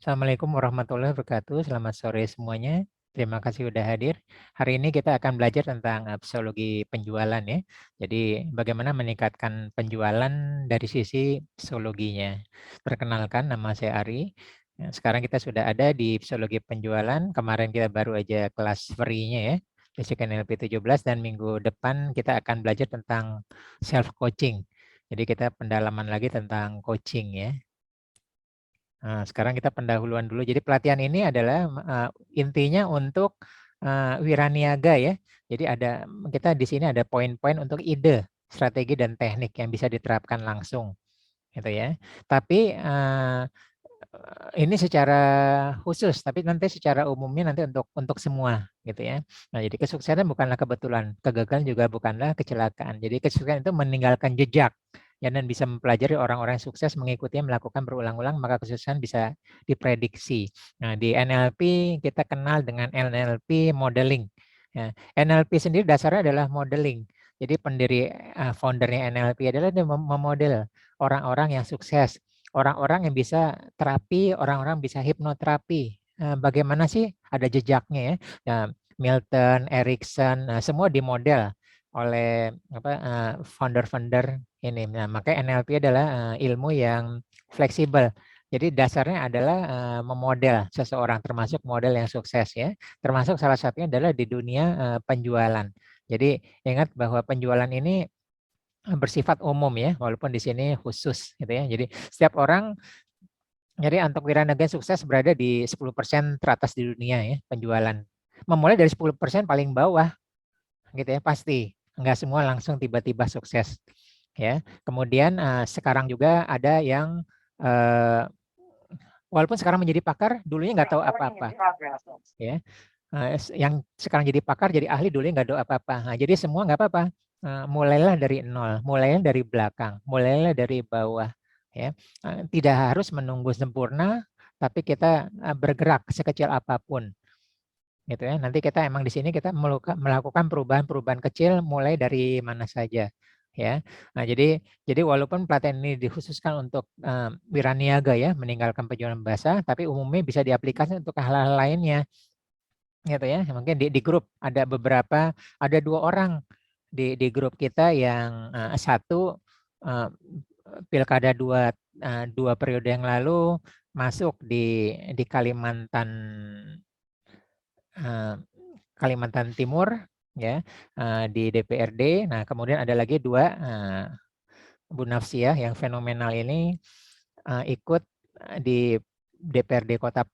Assalamualaikum warahmatullahi wabarakatuh. Selamat sore semuanya. Terima kasih sudah hadir. Hari ini kita akan belajar tentang psikologi penjualan ya. Jadi bagaimana meningkatkan penjualan dari sisi psikologinya. Perkenalkan, nama saya Ari. Sekarang kita sudah ada di psikologi penjualan. Kemarin kita baru aja kelas free-nya ya. Basic NLP 17 dan minggu depan kita akan belajar tentang self coaching. Jadi kita pendalaman lagi tentang coaching ya. Nah, sekarang kita pendahuluan dulu. Jadi pelatihan ini adalah intinya untuk wiraniaga ya. Jadi kita di sini ada poin-poin untuk ide, strategi dan teknik yang bisa diterapkan langsung, gitu ya. Tapi ini secara khusus, tapi nanti secara umumnya nanti untuk semua, gitu ya. Nah, jadi kesuksesan bukanlah kebetulan, kegagalan juga bukanlah kecelakaan. Jadi kesuksesan itu meninggalkan jejak. Ya, dan bisa mempelajari orang-orang yang sukses mengikutinya melakukan berulang-ulang, maka kesuksesan bisa diprediksi. Nah, di NLP kita kenal dengan NLP modeling. Ya, NLP sendiri dasarnya adalah modeling. Jadi foundernya NLP adalah dia memodel orang-orang yang sukses, orang-orang yang bisa terapi, orang-orang bisa hipnoterapi. Bagaimana sih ada jejaknya ya? Nah, Milton, Erickson, semua dimodel oleh founder-founder ini. Nah, makanya NLP adalah ilmu yang fleksibel. Jadi dasarnya adalah memodel seseorang, termasuk model yang sukses ya. Termasuk salah satunya adalah di dunia penjualan. Jadi ingat bahwa penjualan ini bersifat umum ya, walaupun di sini khusus gitu ya. Jadi setiap orang, jadi untuk wiraniaga sukses berada di 10% teratas di dunia ya penjualan. Memulai dari 10% paling bawah gitu ya, pasti. Enggak semua langsung tiba-tiba sukses ya. Kemudian sekarang juga ada yang walaupun sekarang menjadi pakar, dulunya nggak tahu apa-apa ya. Yang sekarang jadi pakar, jadi ahli, dulunya nggak tahu apa-apa. Nah, jadi semua nggak apa-apa. Mulailah dari nol, mulailah dari belakang, mulailah dari bawah. Ya, tidak harus menunggu sempurna, tapi kita bergerak sekecil apapun, gitu ya. Nanti kita emang di sini kita melakukan perubahan-perubahan kecil, mulai dari mana saja, ya. Nah, jadi walaupun pelatihan ini dikhususkan untuk wiraniaga ya, meninggalkan penjualan bahasa, tapi umumnya bisa diaplikasikan untuk hal-hal lainnya, gitu ya. Mungkin di grup ada 2 orang di grup kita yang satu pilkada 2 periode yang lalu masuk di Kalimantan Timur ya, di DPRD. Nah, kemudian ada lagi 2 Bu Nafsiah yang fenomenal ini ikut di DPRD Kota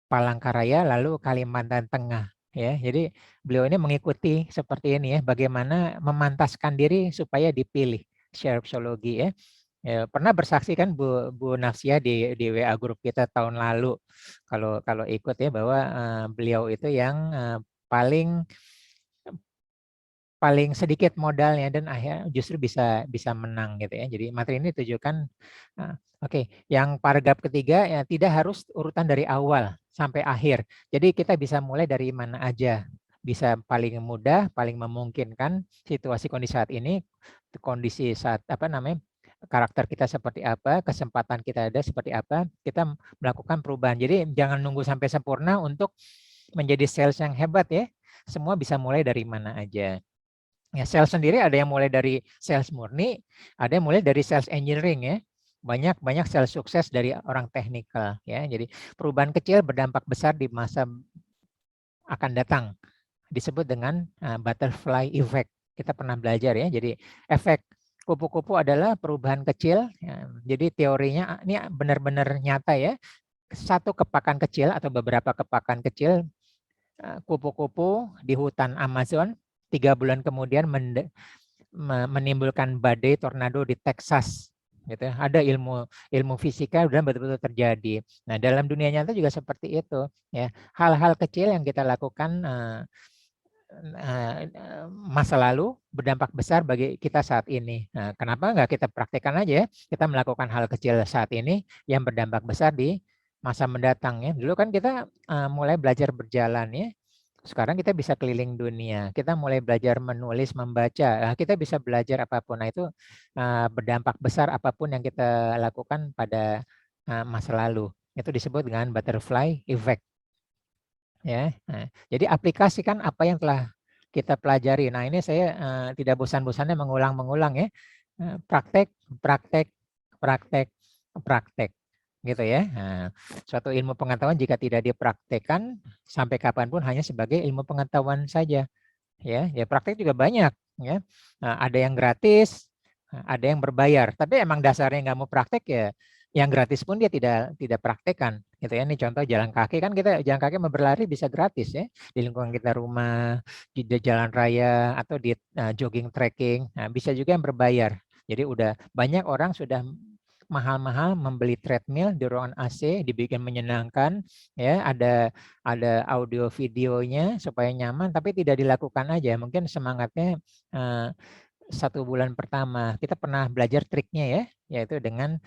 Palangkaraya lalu Kalimantan Tengah ya. Jadi beliau ini mengikuti seperti ini ya, bagaimana memantaskan diri supaya dipilih secara psikologi ya. Ya, pernah bersaksi kan Bu Nafsia di WA grup kita tahun lalu kalau ikut ya, bahwa beliau itu yang paling paling sedikit modalnya dan akhirnya justru bisa menang gitu ya. Jadi materi ini ditujukan oke, yang paragraf ketiga ya, tidak harus urutan dari awal sampai akhir. Jadi kita bisa mulai dari mana aja. Bisa paling mudah, paling memungkinkan situasi kondisi saat ini, kondisi saat karakter kita seperti apa, kesempatan kita ada seperti apa, kita melakukan perubahan. Jadi jangan nunggu sampai sempurna untuk menjadi sales yang hebat ya. Semua bisa mulai dari mana aja. Ya, sales sendiri ada yang mulai dari sales murni, ada yang mulai dari sales engineering ya. Banyak sales sukses dari orang teknikal ya. Jadi perubahan kecil berdampak besar di masa akan datang. Disebut dengan butterfly effect. Kita pernah belajar ya. Jadi efek kupu-kupu adalah perubahan kecil. Ya. Jadi teorinya ini benar-benar nyata ya. Satu kepakan kecil atau beberapa kepakan kecil kupu-kupu di hutan Amazon 3 bulan kemudian menimbulkan badai tornado di Texas gitu ya. Ada ilmu fisika dan betul-betul terjadi. Nah, dalam dunia nyata juga seperti itu ya. Hal-hal kecil yang kita lakukan masa lalu berdampak besar bagi kita saat ini. Nah, kenapa nggak kita praktekkan aja ya? Kita melakukan hal kecil saat ini yang berdampak besar di masa mendatang ya. Dulu kan kita mulai belajar berjalan ya. Sekarang kita bisa keliling dunia, kita mulai belajar menulis, membaca, kita bisa belajar apapun. Nah, itu berdampak besar apapun yang kita lakukan pada masa lalu. Itu disebut dengan butterfly effect. Ya, nah, jadi aplikasikan apa yang telah kita pelajari. Nah, ini saya tidak bosan-bosannya mengulang-mengulang ya. Praktek, praktek, praktek, praktek, gitu ya. Nah, suatu ilmu pengetahuan jika tidak dipraktekkan sampai kapanpun hanya sebagai ilmu pengetahuan saja. Ya praktek juga banyak ya. Nah, ada yang gratis, ada yang berbayar. Tapi emang dasarnya nggak mau praktek ya, yang gratis pun dia tidak praktekkan gitu ya. Ini contoh jalan kaki, kan kita jalan kaki mau berlari bisa gratis ya di lingkungan kita rumah, di jalan raya atau di jogging trekking. Nah, bisa juga yang berbayar. Jadi udah banyak orang sudah mahal-mahal membeli treadmill di ruangan AC, dibikin menyenangkan ya, ada audio videonya supaya nyaman, tapi tidak dilakukan aja. Mungkin semangatnya 1 bulan pertama. Kita pernah belajar triknya ya, yaitu dengan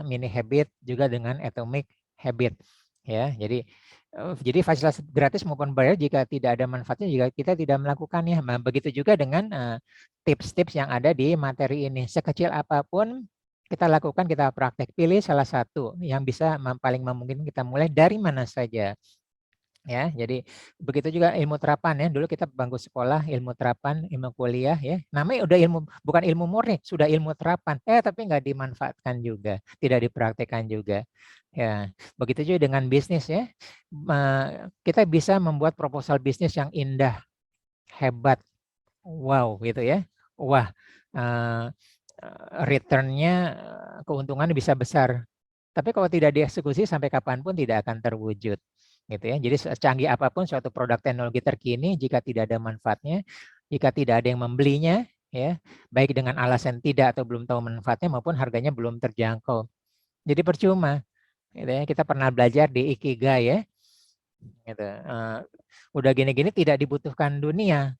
mini habit juga dengan atomic habit ya. Jadi fasilitas gratis maupun bayar jika tidak ada manfaatnya juga kita tidak melakukannya. Nah, begitu juga dengan tips-tips yang ada di materi ini. Sekecil apapun kita lakukan, kita praktek. Pilih salah satu yang bisa paling memungkinkan kita mulai dari mana saja. Ya, jadi begitu juga ilmu terapan ya. Dulu kita bangku sekolah ilmu terapan, ilmu kuliah ya. Namanya udah ilmu, bukan ilmu murni, sudah ilmu terapan. Tapi nggak dimanfaatkan juga, tidak dipraktekkan juga. Ya, begitu juga dengan bisnis ya. Kita bisa membuat proposal bisnis yang indah, hebat, wow gitu ya. Wah, returnnya, keuntungannya bisa besar. Tapi kalau tidak dieksekusi sampai kapanpun tidak akan terwujud, gitu ya. Jadi secanggih apapun suatu produk teknologi terkini, jika tidak ada manfaatnya, jika tidak ada yang membelinya, ya, baik dengan alasan tidak atau belum tahu manfaatnya maupun harganya belum terjangkau. Jadi percuma, gitu ya. Kita pernah belajar di Ikigai ya, gitu. Udah gini-gini tidak dibutuhkan dunia.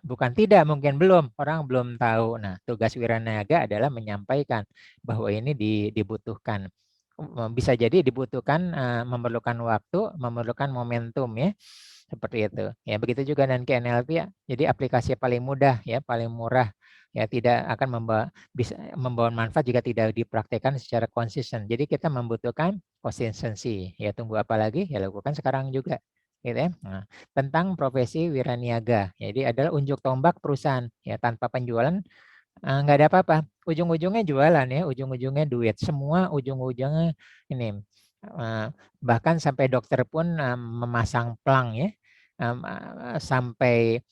Bukan tidak, mungkin belum, orang belum tahu. Nah, tugas Wiraniaga adalah menyampaikan bahwa ini dibutuhkan. Bisa jadi dibutuhkan, memerlukan waktu, memerlukan momentum ya, seperti itu. Ya, begitu juga dengan KNLP ya. Jadi aplikasi paling mudah ya, paling murah ya, tidak akan bisa membawa manfaat jika tidak dipraktekkan secara konsisten. Jadi kita membutuhkan konsistensi. Ya, tunggu apa lagi? Ya lakukan sekarang juga. Gitu ya. Nah, tentang profesi wiraniaga. Jadi adalah unjuk tombak perusahaan ya, tanpa penjualan nggak ada apa-apa. Ujung-ujungnya jualan ya, ujung-ujungnya duit. Semua ujung-ujungnya ini. Bahkan sampai dokter pun memasang plang ya. Sampai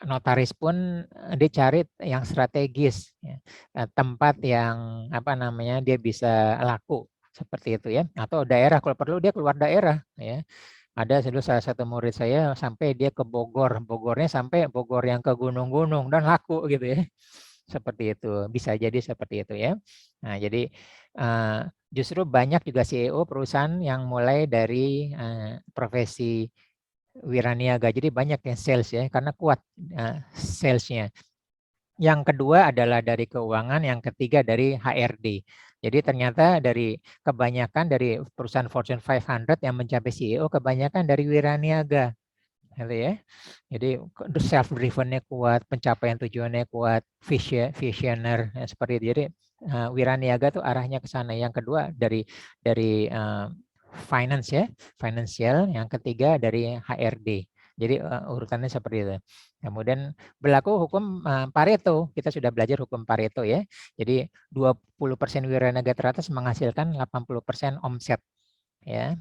notaris pun dicari yang strategis ya. Tempat yang apa namanya dia bisa laku seperti itu ya. Atau daerah, kalau perlu dia keluar daerah ya. Ada dulu salah satu murid saya sampai dia ke Bogor, Bogornya sampai Bogor yang ke gunung-gunung dan laku gitu ya. Seperti itu, bisa jadi seperti itu ya. Nah, jadi justru banyak juga CEO perusahaan yang mulai dari profesi wiraniaga. Jadi banyak yang sales ya, karena kuat salesnya. Yang kedua adalah dari keuangan, yang ketiga dari HRD. Jadi ternyata dari kebanyakan dari perusahaan Fortune 500 yang mencapai CEO, kebanyakan dari wiraniaga. Gitu ya. Jadi self drivennya kuat, pencapaian tujuannya kuat, visioner seperti itu. Jadi wiraniaga tuh arahnya ke sana. Yang kedua dari finance ya, financial, yang ketiga dari HRD. Jadi urutannya seperti itu. Kemudian berlaku hukum Pareto. Kita sudah belajar hukum Pareto ya. Jadi 20% wiraniaga teratas menghasilkan 80% omset ya.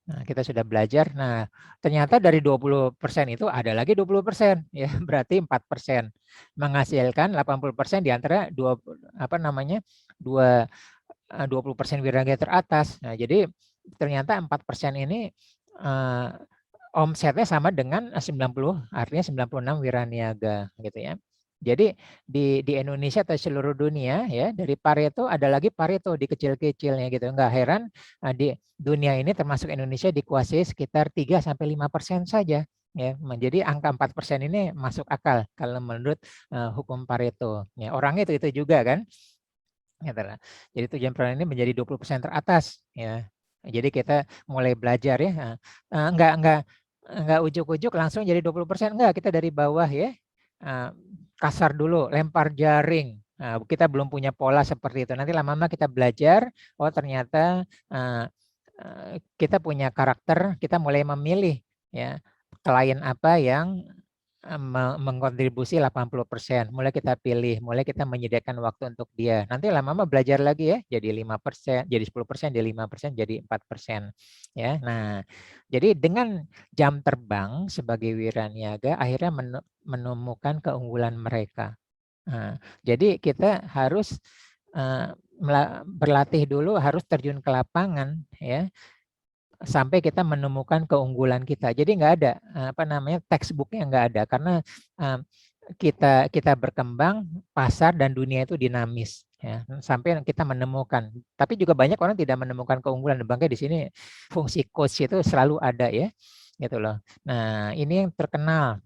Nah, kita sudah belajar. Nah, ternyata dari 20% itu ada lagi 20% ya, berarti 4%. Menghasilkan 80% di antara 20% wiraniaga teratas. Nah, jadi ternyata 4% ini omsetnya sama dengan 90, artinya 96 wiraniaga gitu ya. Jadi di Indonesia atau seluruh dunia ya, dari Pareto ada lagi Pareto di kecil-kecilnya gitu. Enggak heran di dunia ini termasuk Indonesia dikuasai sekitar 3-5% saja ya. Jadi angka 4% ini masuk akal kalau menurut hukum Pareto. Ya, orangnya itu juga kan. Gitu. Jadi tujuan perusahaan ini menjadi 20% teratas ya. Jadi kita mulai belajar ya. Enggak ujuk-ujuk langsung jadi 20%, enggak, kita dari bawah ya. Kasar dulu, lempar jaring. Nah, kita belum punya pola seperti itu. Nanti lama-lama kita belajar, oh ternyata kita punya karakter, kita mulai memilih ya klien apa yang mengkontribusi 80%. Mulai kita pilih, mulai kita menyediakan waktu untuk dia. Nanti lama-lama belajar lagi ya, jadi 5%, jadi 10%, jadi 5%, jadi 4%. Ya. Nah, jadi dengan jam terbang sebagai wiraniaga akhirnya menemukan keunggulan mereka. Nah, jadi kita harus berlatih dulu, harus terjun ke lapangan ya, sampai kita menemukan keunggulan kita. Jadi nggak ada textbooknya nggak ada, karena kita berkembang, pasar dan dunia itu dinamis ya, sampai kita menemukan. Tapi juga banyak orang tidak menemukan keunggulan. Makanya di sini fungsi coach itu selalu ada ya, gitu loh. Nah, ini yang terkenal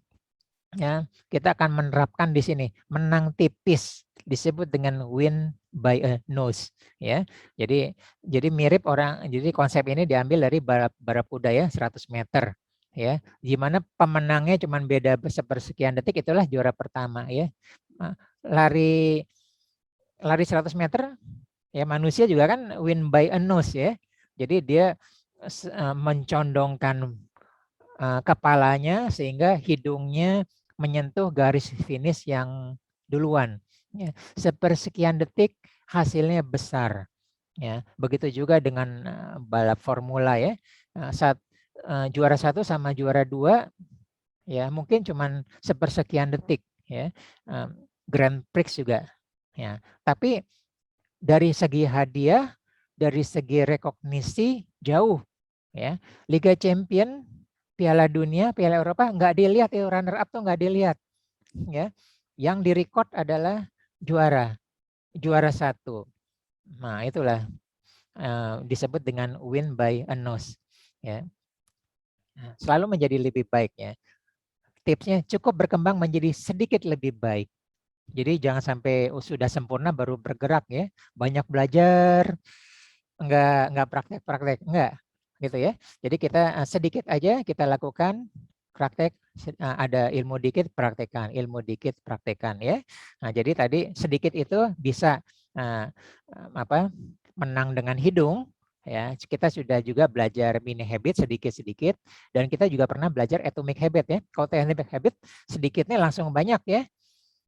ya, kita akan menerapkan di sini menang tipis, disebut dengan win by a nose ya. Jadi mirip orang, jadi konsep ini diambil dari Barakuda ya, 100 meter ya, di mana pemenangnya cuma beda sepersekian detik, itulah juara pertama ya. Lari 100 meter ya, manusia juga kan win by a nose ya. Jadi dia mencondongkan kepalanya sehingga hidungnya menyentuh garis finish yang duluan. Ya, sepersekian detik hasilnya besar. Ya, begitu juga dengan balap formula ya. Saat juara 1 sama juara 2 ya mungkin cuman sepersekian detik ya. Grand Prix juga. Ya, tapi dari segi hadiah, dari segi rekognisi jauh ya. Liga Champion, Piala Dunia, Piala Eropa nggak dilihat ya, runner up tuh nggak dilihat ya. Yang direcord adalah juara 1. Nah, itulah disebut dengan win by a nose ya. Selalu menjadi lebih baik ya. Tipsnya cukup berkembang menjadi sedikit lebih baik. Jadi jangan sampai sudah sempurna baru bergerak ya. Banyak belajar, enggak praktek, enggak gitu ya. Jadi kita sedikit aja kita lakukan praktek, ada ilmu dikit praktekan, ilmu dikit praktekan ya. Nah, jadi tadi sedikit itu bisa menang dengan hidung ya. Kita sudah juga belajar mini habit sedikit-sedikit, dan kita juga pernah belajar atomic habit ya. Kalau atomic habit sedikitnya langsung banyak ya.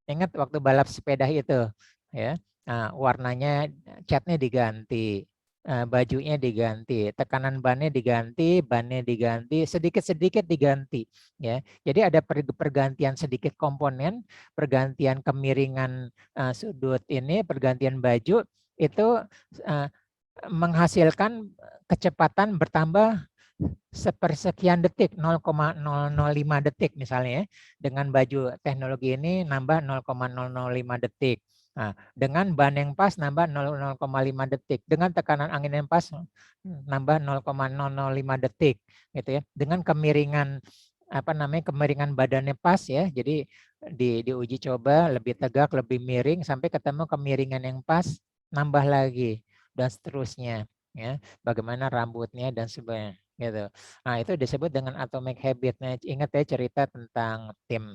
Ingat waktu balap sepeda itu ya. Nah, warnanya, catnya diganti, bajunya diganti, tekanan bannya diganti, sedikit-sedikit diganti ya. Jadi ada pergantian sedikit komponen, pergantian kemiringan sudut ini, pergantian baju itu menghasilkan kecepatan bertambah sepersekian detik, 0,005 detik misalnya ya. Dengan baju teknologi ini nambah 0,005 detik. Nah, dengan ban yang pas nambah 0,5 detik. Dengan tekanan angin yang pas nambah 0,005 detik gitu ya. Dengan kemiringan kemiringan badannya pas ya. Jadi diuji coba lebih tegak, lebih miring sampai ketemu kemiringan yang pas, nambah lagi dan seterusnya ya. Bagaimana rambutnya dan sebagainya gitu. Nah, itu disebut dengan atomic habit. Nah, ingat ya cerita tentang tim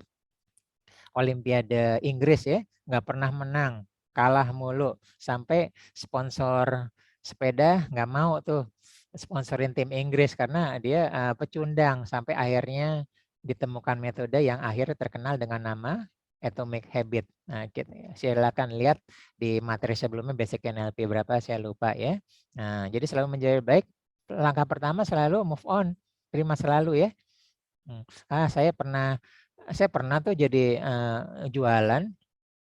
Olimpiade Inggris ya, nggak pernah menang, kalah mulu, sampai sponsor sepeda nggak mau tuh sponsorin tim Inggris karena dia pecundang, sampai akhirnya ditemukan metode yang akhirnya terkenal dengan nama atomic habit. Nah, silakan lihat di materi sebelumnya, basic NLP berapa saya lupa ya. Nah, jadi selalu menjadi baik. Langkah pertama selalu move on, terima selalu ya. Saya pernah tuh jadi jualan,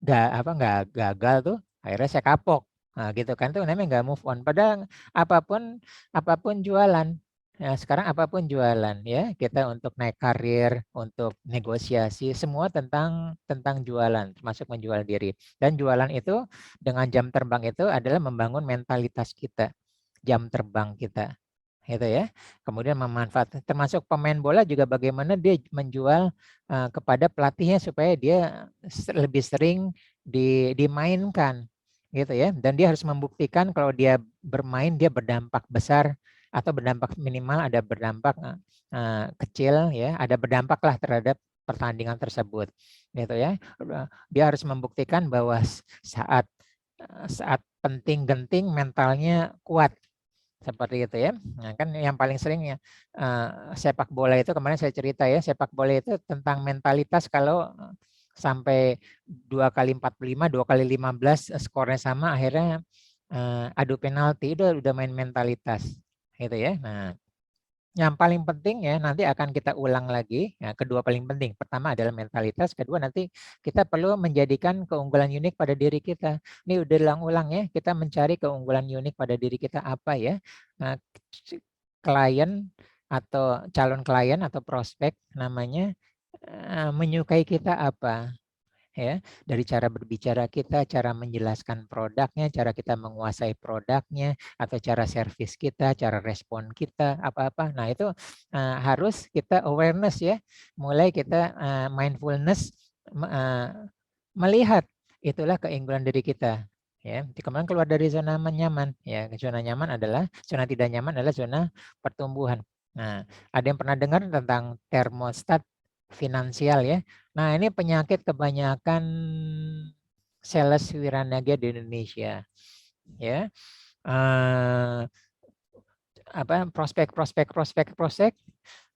nggak gagal tuh, akhirnya saya kapok. Nah, gitu kan, tuh namanya nggak move on. Padahal apapun jualan. Ya, sekarang apapun jualan ya, kita untuk naik karir, untuk negosiasi, semua tentang jualan, termasuk menjual diri. Dan jualan itu dengan jam terbang itu adalah membangun mentalitas kita, jam terbang kita. Gitu ya. Kemudian memanfaatkan, termasuk pemain bola juga bagaimana dia menjual kepada pelatihnya supaya dia lebih sering dimainkan gitu ya. Dan dia harus membuktikan kalau dia bermain dia berdampak besar atau berdampak minimal, ada berdampak kecil ya, ada berdampak lah terhadap pertandingan tersebut gitu ya. Dia harus membuktikan bahwa saat penting genting mentalnya kuat. Seperti itu ya. Nah, kan yang paling sering ya sepak bola itu kemarin saya cerita ya, sepak bola itu tentang mentalitas kalau sampai 2 kali 45, 2 kali 15 skornya sama akhirnya adu penalti itu udah main mentalitas gitu ya. Nah, yang paling penting ya nanti akan kita ulang lagi. Ya, kedua paling penting. Pertama adalah mentalitas, kedua nanti kita perlu menjadikan keunggulan unik pada diri kita. Ini udah ulang-ulang ya, kita mencari keunggulan unik pada diri kita apa ya. Nah, klien atau calon klien atau prospek namanya menyukai kita apa ya, dari cara berbicara kita, cara menjelaskan produknya, cara kita menguasai produknya, atau cara servis kita, cara respon kita, apa-apa. Nah itu harus kita awareness ya, mulai kita mindfulness melihat itulah keunggulan diri kita. Ya, kemudian keluar dari zona nyaman. Ya, zona nyaman adalah zona tidak nyaman adalah zona pertumbuhan. Nah, ada yang pernah dengar tentang termostat finansial ya? Nah, ini penyakit kebanyakan sales Wiranaga di Indonesia. Ya, prospek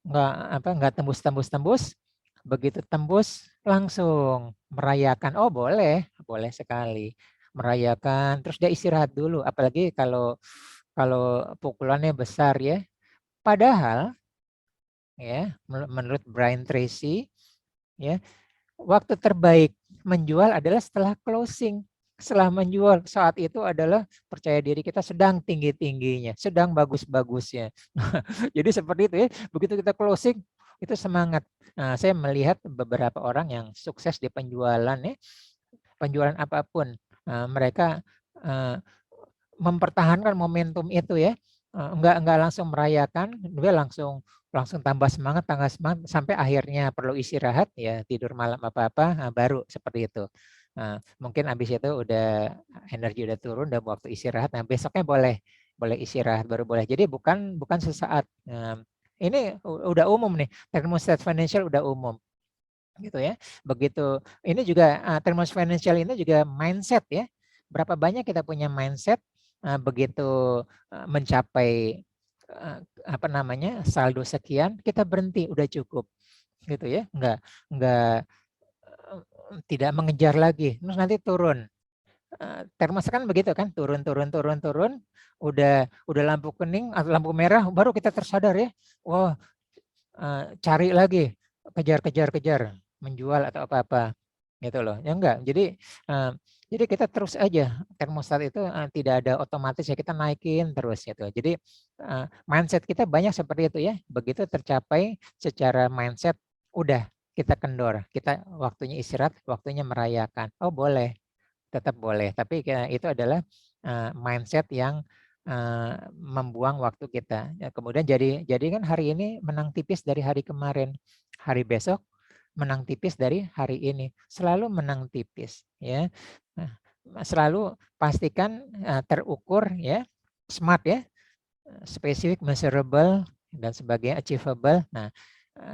nggak tembus. Begitu tembus langsung merayakan. Oh boleh sekali merayakan. Terus dia istirahat dulu. Apalagi kalau pukulannya besar ya. Padahal ya menurut Brian Tracy ya waktu terbaik menjual adalah setelah closing. Setelah menjual saat itu adalah percaya diri kita sedang tinggi-tingginya, sedang bagus-bagusnya. Jadi seperti itu ya, begitu kita closing itu semangat. Nah, saya melihat beberapa orang yang sukses di penjualan ya, penjualan apapun, mereka mempertahankan momentum itu ya, enggak langsung merayakan, dia langsung tambah semangat sampai akhirnya perlu istirahat ya tidur malam apa-apa baru seperti itu. Mungkin habis itu udah energi udah turun, udah waktu istirahat. Nah besoknya boleh istirahat baru boleh. Jadi bukan sesaat. Ini udah umum nih, thermostat financial udah umum gitu ya. Begitu ini juga thermostat financial ini juga mindset ya. Berapa banyak kita punya mindset begitu mencapai saldo sekian kita berhenti udah cukup gitu ya, enggak tidak mengejar lagi terus nanti turun. Termos kan begitu kan, turun, udah lampu kuning atau lampu merah baru kita tersadar ya, wah cari lagi, kejar, menjual atau apa-apa gitu loh. Ya enggak, jadi kita terus aja, termostat itu tidak ada otomatis ya, kita naikin terus gitu. Jadi mindset kita banyak seperti itu ya, begitu tercapai secara mindset, udah kita kendor, kita waktunya istirahat, waktunya merayakan. Oh boleh, tetap boleh, tapi itu adalah mindset yang membuang waktu kita. Ya, kemudian jadi kan hari ini menang tipis dari hari kemarin, hari besok menang tipis dari hari ini, selalu menang tipis ya. Nah, selalu pastikan terukur ya, smart ya, spesifik, measurable dan sebagainya, achievable. Nah,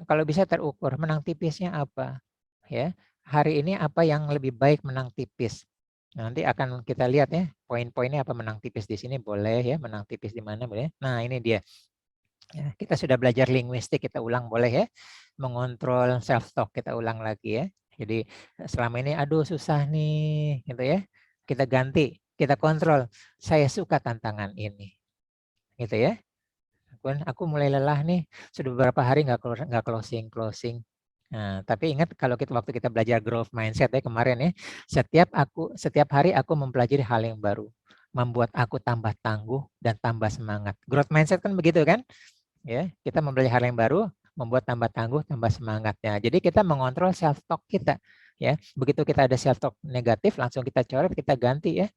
kalau bisa terukur, menang tipisnya apa ya? Hari ini apa yang lebih baik menang tipis? Nanti akan kita lihat ya, poin-poinnya apa menang tipis di sini boleh ya, menang tipis di mana boleh. Nah, ini dia. Ya, kita sudah belajar linguistik, kita ulang boleh ya. Mengontrol self talk kita ulang lagi ya. Jadi selama ini aduh susah nih gitu ya. Kita ganti, kita kontrol. Saya suka tantangan ini. Gitu ya. Aku mulai lelah nih, sudah beberapa hari nggak closing. Nah, tapi ingat kalau waktu kita belajar growth mindset ya kemarin ya, setiap hari aku mempelajari hal yang baru, membuat aku tambah tangguh dan tambah semangat. Growth mindset kan begitu kan? Ya, kita mempelajari hal yang baru, membuat tambah tangguh, tambah semangat. Ya, jadi kita mengontrol self talk kita. Ya, begitu kita ada self talk negatif, langsung kita coret, kita ganti ya.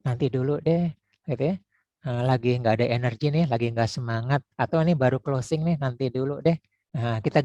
Nanti dulu deh, gitu ya. Lagi nggak ada energi nih, lagi nggak semangat, atau ini baru closing nih, nanti dulu deh. Nah, kita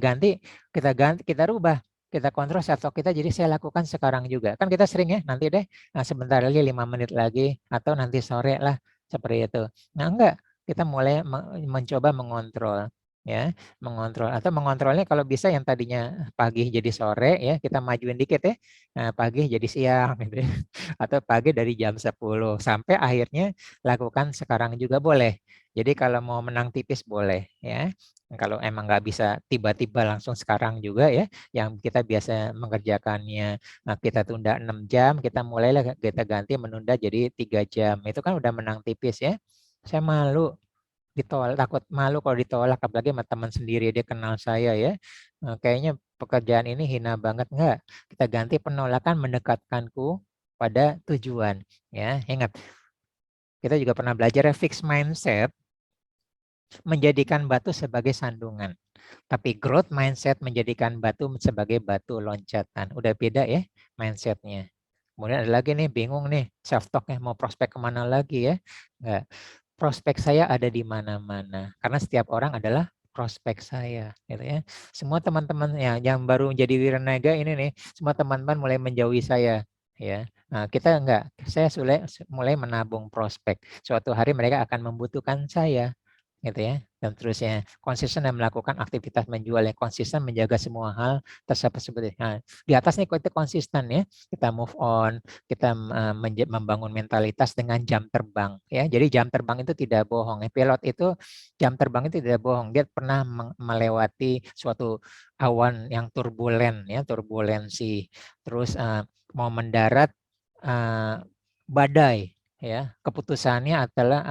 rubah, kita kontrol self talk kita. Jadi saya lakukan sekarang juga. Kan kita sering ya, nanti deh, sebentar lagi 5 menit lagi, atau nanti sore lah, seperti itu. Nah, enggak, kita mulai mencoba mengontrol. ya, mengontrol atau mengontrolnya kalau bisa yang tadinya pagi jadi sore ya, kita majuin dikit ya. Nah, pagi jadi siang gitu ya. Atau pagi dari jam 10 sampai akhirnya lakukan sekarang juga boleh. Jadi kalau mau menang tipis boleh ya. Kalau emang nggak bisa tiba-tiba langsung sekarang juga ya, yang kita biasa mengerjakannya kita tunda 6 jam, kita mulailah kita ganti menunda jadi 3 jam. Itu kan udah menang tipis ya. Saya malu ditolak, takut malu kalau ditolak, apalagi sama teman sendiri, dia kenal saya ya. Kayaknya pekerjaan ini hina banget, enggak. Kita ganti penolakan mendekatkanku pada tujuan. Ya, ingat, kita juga pernah belajar ya, fixed mindset menjadikan batu sebagai sandungan. Tapi growth mindset menjadikan batu sebagai batu loncatan. Udah beda ya mindsetnya. Kemudian ada lagi nih, bingung nih, self talk mau prospek kemana lagi ya? Enggak. Prospek saya ada di mana-mana. Karena setiap orang adalah prospek saya, gitu ya. Semua teman-teman yang baru menjadi Wiranaga ini nih, semua teman-teman mulai menjauhi saya, ya. Nah, kita enggak, saya mulai menabung prospek. Suatu hari mereka akan membutuhkan saya, gitu ya. Dan terusnya konsisten dan melakukan aktivitas menjual yang konsisten menjaga semua hal tersebut. Nah, di atas nih kita konsisten ya, kita move on, kita membangun mentalitas dengan jam terbang ya. Jadi jam terbang itu tidak bohong ya. Pilot itu jam terbang itu tidak bohong. Dia pernah melewati suatu awan yang turbulen ya, turbulensi. Terus mau mendarat badai ya. Keputusannya adalah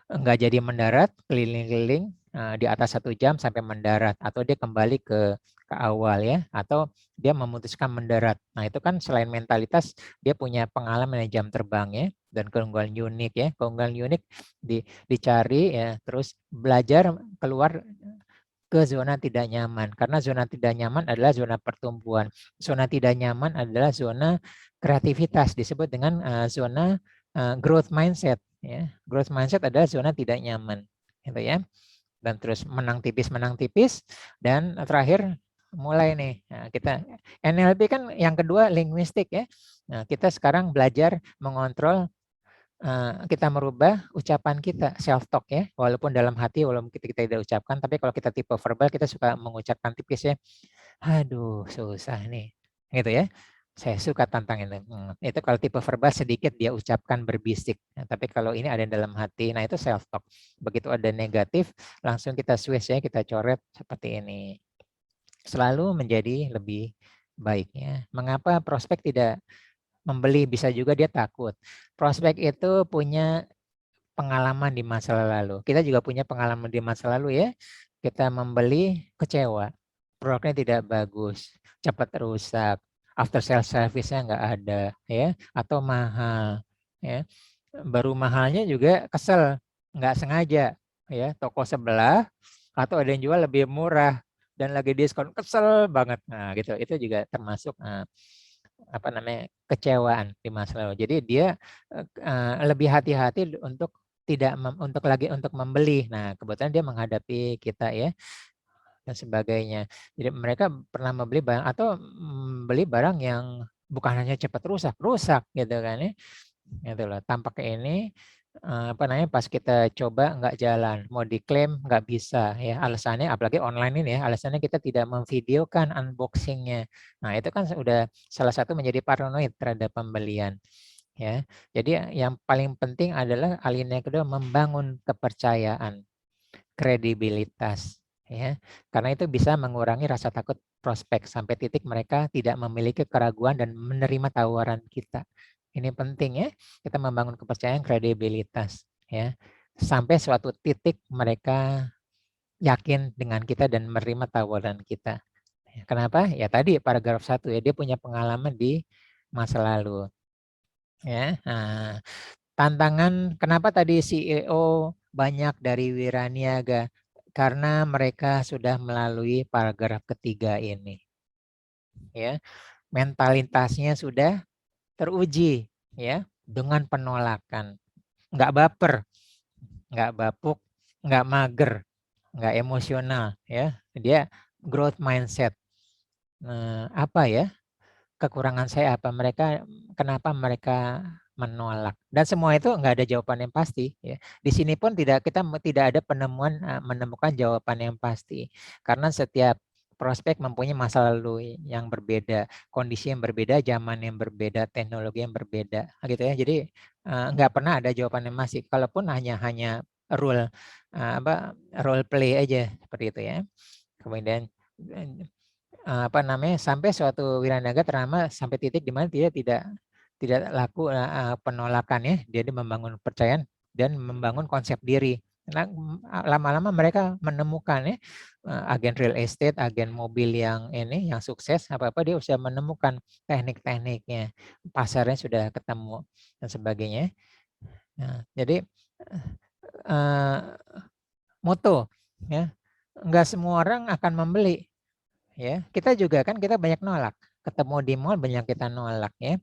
nggak jadi mendarat, keliling-keliling di atas 1 jam sampai mendarat, atau dia kembali ke awal ya, atau dia memutuskan mendarat. Nah itu kan selain mentalitas, dia punya pengalaman jam terbang ya, dan keunggulan unik ya. Keunggulan unik dicari ya, terus belajar keluar ke zona tidak nyaman, karena zona tidak nyaman adalah zona pertumbuhan. Zona tidak nyaman adalah zona kreativitas, disebut dengan zona growth mindset ya. Growth mindset adalah zona tidak nyaman, gitu ya. Dan terus menang tipis, dan terakhir mulai nih. Nah, kita NLP kan yang kedua linguistik ya. Nah, kita sekarang belajar mengontrol, kita merubah ucapan kita, self talk ya, walaupun dalam hati, walaupun kita tidak ucapkan, tapi kalau kita tipe verbal, kita suka mengucapkan tipis ya, aduh susah nih, gitu ya. Saya suka tantang itu. Itu kalau tipe verbal sedikit dia ucapkan berbisik. Nah, tapi kalau ini ada dalam hati, nah itu self talk. Begitu ada negatif, langsung kita switch ya, kita coret seperti ini. Selalu menjadi lebih baik ya. Mengapa prospek tidak membeli? Bisa juga dia takut. Prospek itu punya pengalaman di masa lalu. Kita juga punya pengalaman di masa lalu ya. Kita membeli kecewa, produknya tidak bagus, cepat rusak, after sales service-nya nggak ada ya, atau mahal ya. Baru mahalnya juga kesel, nggak sengaja ya, toko sebelah atau ada yang jual lebih murah dan lagi diskon, kesel banget. Nah, gitu. Itu juga termasuk apa namanya, kecewaan di masa lalu. Jadi dia lebih hati-hati untuk tidak untuk membeli. Nah, kebetulan dia menghadapi kita ya dan sebagainya. Jadi mereka pernah membeli barang atau beli barang yang bukan hanya cepat rusak, rusak gitu kan ya. Gitu loh. Tampaknya ini apa namanya, pas kita coba nggak jalan, mau diklaim nggak bisa ya, alasannya apalagi online ini ya, alasannya kita tidak memvideokan unboxingnya. Nah itu kan udah salah satu menjadi paranoid terhadap pembelian ya. Jadi yang paling penting adalah alinea kedua, membangun kepercayaan, kredibilitas ya, karena itu bisa mengurangi rasa takut prospek sampai titik mereka tidak memiliki keraguan dan menerima tawaran kita. Ini penting ya, kita membangun kepercayaan, kredibilitas ya, sampai suatu titik mereka yakin dengan kita dan menerima tawaran kita. Kenapa? Ya tadi paragraf 1 ya, dia punya pengalaman di masa lalu ya. Nah, tantangan kenapa tadi CEO banyak dari Wiraniaga? Karena mereka sudah melalui paragraf ketiga ini. Ya, mentalitasnya sudah teruji ya dengan penolakan. Nggak baper, nggak bapuk, nggak mager, nggak emosional ya. Dia growth mindset. Apa ya? Kekurangan saya apa? Kenapa mereka menolak. Dan semua itu nggak ada jawaban yang pasti. Ya. Di sini pun kita tidak ada menemukan jawaban yang pasti. Karena setiap prospek mempunyai masa lalu yang berbeda, kondisi yang berbeda, zaman yang berbeda, teknologi yang berbeda, gitu ya. Jadi nggak pernah ada jawaban yang pasti. Kalaupun hanya role play aja seperti itu ya. Kemudian sampai suatu wiranaga ternama sampai titik di mana dia tidak laku penolakan ya. Dia membangun kepercayaan dan membangun konsep diri. Lama-lama mereka menemukan ya agen real estate, agen mobil yang sukses, apa-apa dia sudah menemukan teknik-tekniknya, pasarnya sudah ketemu dan sebagainya. Nah, jadi moto ya, nggak semua orang akan membeli ya. Kita juga kan kita banyak nolak, ketemu di mall banyak kita nolak ya.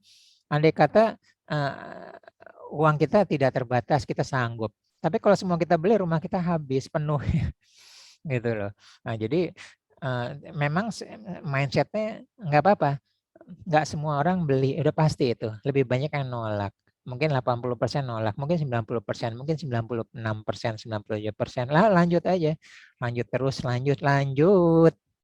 Andai kata uang kita tidak terbatas, kita sanggup. Tapi kalau semua kita beli, rumah kita habis penuh gitu loh. Nah, jadi memang mindsetnya nggak apa-apa, nggak semua orang beli, udah pasti itu. Lebih banyak yang nolak. Mungkin 80% nolak, mungkin 90%, mungkin 96%, 97%. Lah lanjut aja. Lanjut terus, lanjut.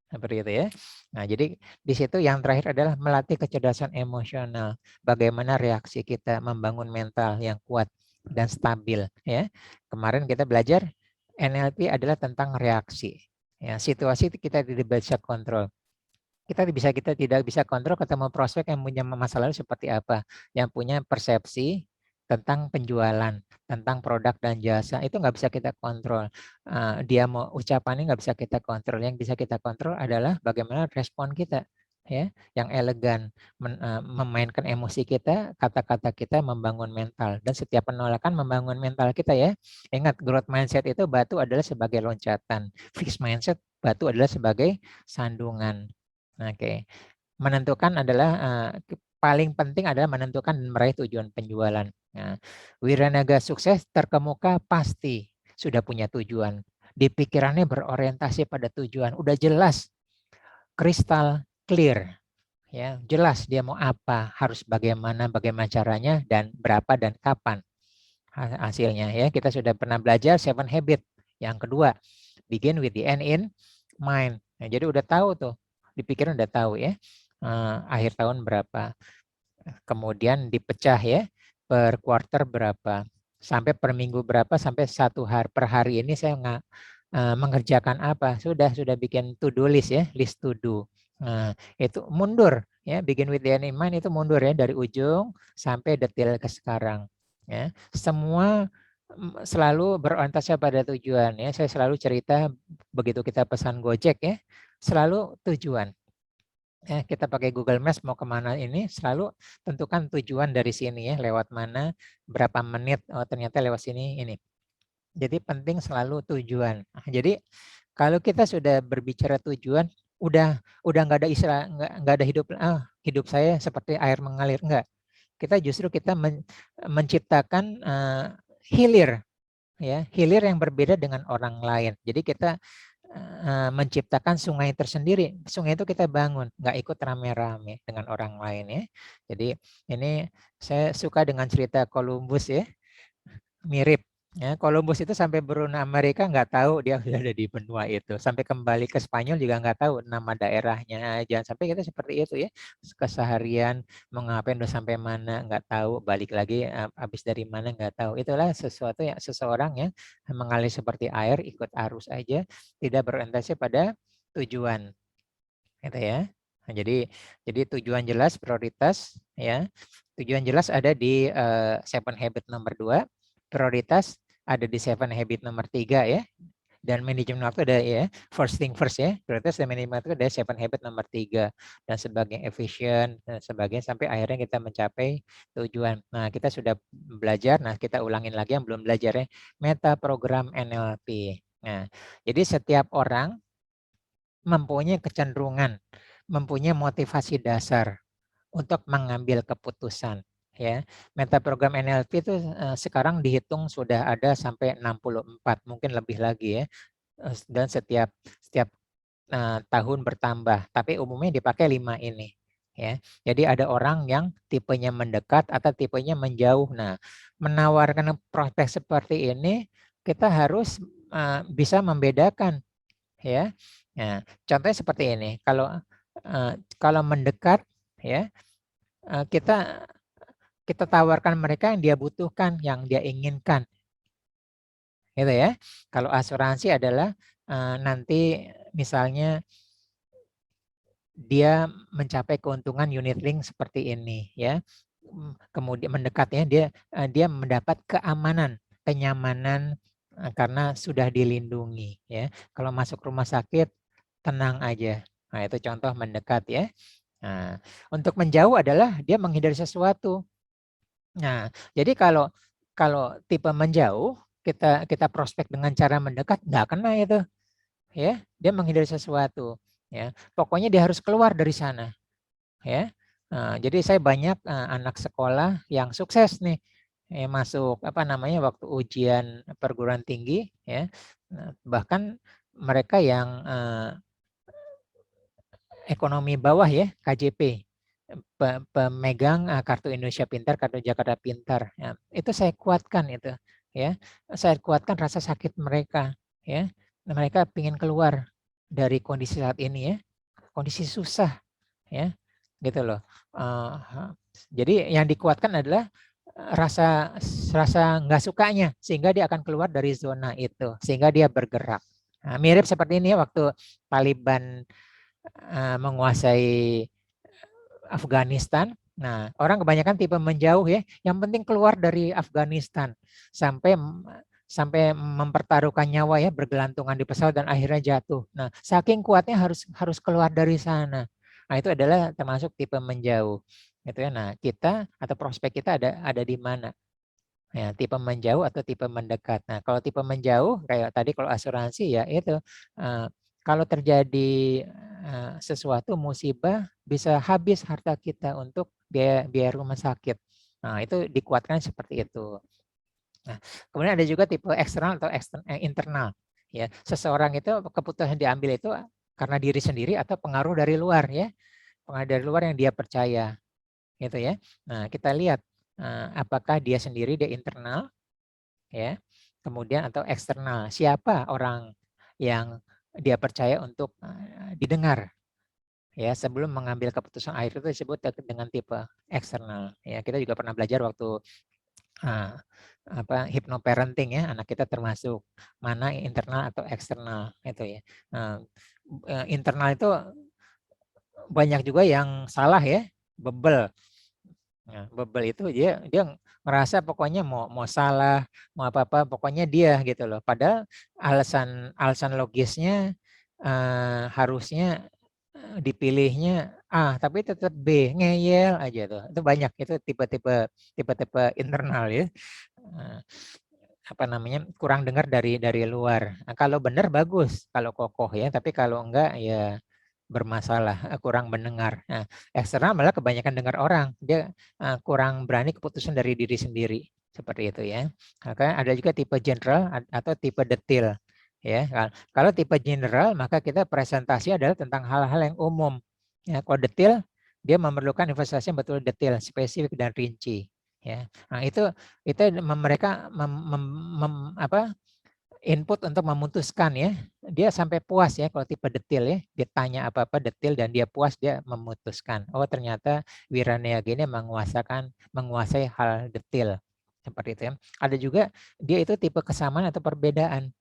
Seperti itu ya. Nah, jadi di situ yang terakhir adalah melatih kecerdasan emosional. Bagaimana reaksi kita membangun mental yang kuat dan stabil ya. Kemarin kita belajar NLP adalah tentang reaksi. Ya, situasi kita tidak bisa kontrol. Kita tidak bisa kontrol ketemu prospek yang punya masa lalu seperti apa, yang punya persepsi tentang penjualan, tentang produk dan jasa, itu nggak bisa kita kontrol. Dia mau ucapannya nggak bisa kita kontrol. Yang bisa kita kontrol adalah bagaimana respon kita, ya, yang elegan, memainkan emosi kita, kata-kata kita membangun mental, dan setiap penolakan membangun mental kita ya. Ingat, growth mindset itu batu adalah sebagai loncatan, fixed mindset batu adalah sebagai sandungan. Oke, menentukan adalah paling penting adalah menentukan dan meraih tujuan penjualan. Nah, wiranaga sukses terkemuka pasti sudah punya tujuan. Di pikirannya berorientasi pada tujuan, udah jelas, kristal clear, ya, jelas dia mau apa, harus bagaimana caranya, dan berapa dan kapan hasilnya. Ya, kita sudah pernah belajar 7 habit. Yang kedua, begin with the end in mind. Nah, jadi udah tahu tuh, di pikiran udah tahu ya, akhir tahun berapa, kemudian dipecah ya per quarter berapa, sampai per minggu berapa, sampai per hari ini saya mengerjakan apa, sudah bikin to do list ya, list to do. Nah, itu mundur ya, begin with the end in mind itu mundur ya, dari ujung sampai detail ke sekarang ya. Semua selalu berorientasi pada tujuan ya. Saya selalu cerita begitu kita pesan Gojek ya, selalu tujuan. Ya, kita pakai Google Maps mau kemana ini, selalu tentukan tujuan dari sini ya, lewat mana, berapa menit, oh ternyata lewat sini ini. Jadi penting selalu tujuan. Jadi kalau kita sudah berbicara tujuan, udah nggak ada istilah, nggak ada hidup saya seperti air mengalir, enggak. Kita menciptakan hilir ya, hilir yang berbeda dengan orang lain. Jadi kita menciptakan sungai tersendiri. Sungai itu kita bangun, nggak ikut rame-rame dengan orang lain ya. Jadi ini saya suka dengan cerita Columbus ya, mirip. Ya, Columbus itu sampai beruna Amerika nggak tahu dia sudah ada di benua itu. Sampai kembali ke Spanyol juga nggak tahu nama daerahnya. Jangan sampai kita seperti itu ya. Keseharian mau ngapain udah sampai mana nggak tahu. Balik lagi habis dari mana nggak tahu. Itulah sesuatu yang seseorang yang mengalir seperti air, ikut arus aja, tidak berorientasi pada tujuan. Gitu ya. Nah, jadi tujuan jelas, prioritas ya. Tujuan jelas ada di 7 habit nomor 2. Prioritas ada di 7 habit nomor 3 ya. Dan manajemen waktu ada ya, first thing first ya. Prioritas dan manajemen waktu ada 7 habit nomor 3 dan sebagainya, efisien dan sebagainya, sampai akhirnya kita mencapai tujuan. Nah, kita sudah belajar, nah kita ulangin lagi yang belum belajar ya, meta program NLP. Nah, jadi setiap orang mempunyai kecenderungan, mempunyai motivasi dasar untuk mengambil keputusan. Ya, meta program NLP itu sekarang dihitung sudah ada sampai 64, mungkin lebih lagi ya. Dan setiap tahun bertambah, tapi umumnya dipakai 5 ini. ya. Jadi ada orang yang tipenya mendekat atau tipenya menjauh. Nah, menawarkan prospek seperti ini kita harus bisa membedakan, ya. Nah, contohnya seperti ini. Kalau mendekat, ya, kita kita tawarkan mereka yang dia butuhkan, yang dia inginkan, gitu ya. Kalau asuransi adalah nanti misalnya dia mencapai keuntungan unit link seperti ini, ya. Kemudian mendekatnya dia mendapat keamanan, kenyamanan karena sudah dilindungi, ya. Kalau masuk rumah sakit tenang aja. Nah, itu contoh mendekat, ya. Nah, untuk menjauh adalah dia menghindari sesuatu. Nah, jadi kalau kalau tipe menjauh kita prospek dengan cara mendekat nggak kena itu, ya. Dia menghindari sesuatu, ya. Pokoknya dia harus keluar dari sana, ya. Nah, jadi saya banyak anak sekolah yang sukses nih, masuk apa namanya waktu ujian perguruan tinggi, ya. Nah, bahkan mereka yang ekonomi bawah, ya, KJP, pemegang kartu Indonesia Pintar, kartu Jakarta Pintar. Ya, itu saya kuatkan itu, ya. Saya kuatkan rasa sakit mereka, ya. Mereka ingin keluar dari kondisi saat ini, ya. Kondisi susah, ya. Gitu loh. Jadi yang dikuatkan adalah rasa rasa nggak sukanya sehingga dia akan keluar dari zona itu, sehingga dia bergerak. Nah, mirip seperti ini ya waktu Taliban menguasai Afghanistan. Nah, orang kebanyakan tipe menjauh, ya. Yang penting keluar dari Afghanistan sampai sampai mempertaruhkan nyawa, ya, bergelantungan di pesawat dan akhirnya jatuh. Nah, saking kuatnya harus keluar dari sana. Nah, itu adalah termasuk tipe menjauh. Gitu ya. Nah, kita atau prospek kita ada di mana? Ya, tipe menjauh atau tipe mendekat. Nah, kalau tipe menjauh kayak tadi kalau asuransi ya itu kalau terjadi sesuatu musibah bisa habis harta kita untuk biaya, biaya rumah sakit. Nah, itu dikuatkan seperti itu. Nah, kemudian ada juga tipe eksternal atau internal. Ya, seseorang itu keputusan diambil itu karena diri sendiri atau pengaruh dari luar, ya. Pengaruh dari luar yang dia percaya, gitu ya. Nah, kita lihat apakah dia sendiri, dia internal, ya, kemudian atau eksternal. Siapa orang yang dia percaya untuk didengar, ya, sebelum mengambil keputusan akhir itu disebut dengan tipe eksternal. Ya, kita juga pernah belajar waktu hypnoparenting, ya, anak kita termasuk mana internal atau eksternal itu, ya. Internal itu banyak juga yang salah, ya, bebel. Nah, bebel itu dia dia ngerasa pokoknya mau salah, mau apa-apa pokoknya dia gitu loh. Padahal alasan alasan logisnya harusnya dipilihnya A tapi tetap B, ngeyel aja tuh. Itu banyak itu tipe-tipe internal, ya. Eee, apa namanya, kurang dengar dari luar. Nah, kalau benar bagus, kalau kokoh, ya, tapi kalau enggak ya bermasalah, kurang mendengar. Nah, eksternal malah kebanyakan dengar orang, dia kurang berani keputusan dari diri sendiri, seperti itu, ya. Maka ada juga tipe general atau tipe detail, ya. Kalau tipe general maka kita presentasi adalah tentang hal-hal yang umum. Ya, kalau detail dia memerlukan investasi yang betul detail, spesifik dan rinci, ya. Nah, itu mereka input untuk memutuskan, ya. Dia sampai puas, ya, kalau tipe detail, ya. Dia tanya apa-apa detail dan dia puas, dia memutuskan. Oh, ternyata Wiraniaga ini menguasai hal detail. Seperti itu, ya. Ada juga dia itu tipe kesamaan atau perbedaan.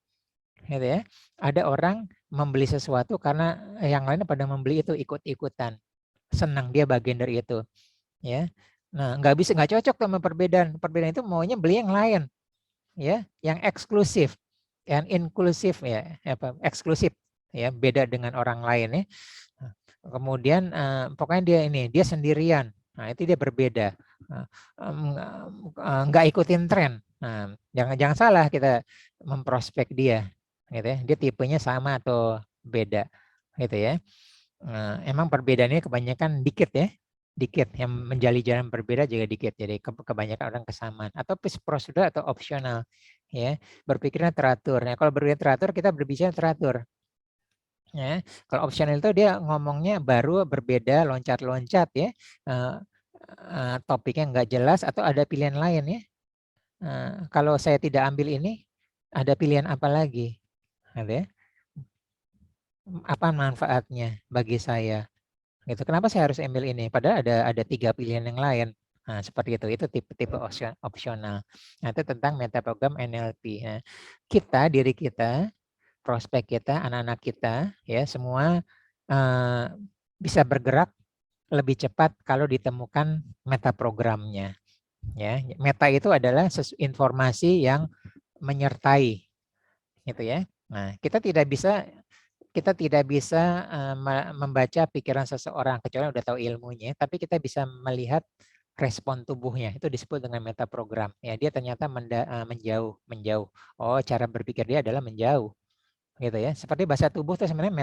Gitu, ya. Ada orang membeli sesuatu karena yang lainnya pada membeli itu ikut-ikutan. Senang dia bagian dari itu, ya. Nah, nggak cocok sama perbedaan. Perbedaan itu maunya beli yang lain, ya, yang eksklusif, yang inklusif, ya, eksklusif, ya, beda dengan orang lain, ya. Kemudian pokoknya dia sendirian. Nah, itu dia berbeda. Nggak ikutin tren. Nah, jangan salah kita memprospek dia, gitu ya. Dia tipenya sama atau beda, gitu ya. Emang perbedaannya kebanyakan dikit, ya. Dikit, yang menjali jalan berbeda juga dikit. Jadi kebanyakan orang kesamaan atau prosedur atau opsional, ya. Berpikirnya teratur. Nah, kalau berpikir teratur kita berbicara teratur. Ya, kalau opsional itu dia ngomongnya baru, berbeda, loncat-loncat ya, topiknya nggak jelas atau ada pilihan lain ya. Kalau saya tidak ambil ini, ada pilihan apa lagi? Gitu ya. Apa manfaatnya bagi saya? Gitu. Kenapa saya harus ambil ini? Padahal ada 3 pilihan yang lain. Nah, seperti itu. Itu tipe-tipe opsional. Nah, itu tentang metaprogram NLP. Nah, diri kita, prospek kita, anak-anak kita, ya semua bisa bergerak lebih cepat kalau ditemukan metaprogramnya. Ya, meta itu adalah informasi yang menyertai, gitu ya. Nah, kita tidak bisa membaca pikiran seseorang kecuali udah tahu ilmunya, tapi kita bisa melihat respon tubuhnya. Itu disebut dengan metaprogram. Ya, dia ternyata menjauh. Oh, cara berpikir dia adalah menjauh. Gitu ya. Seperti bahasa tubuh itu sebenarnya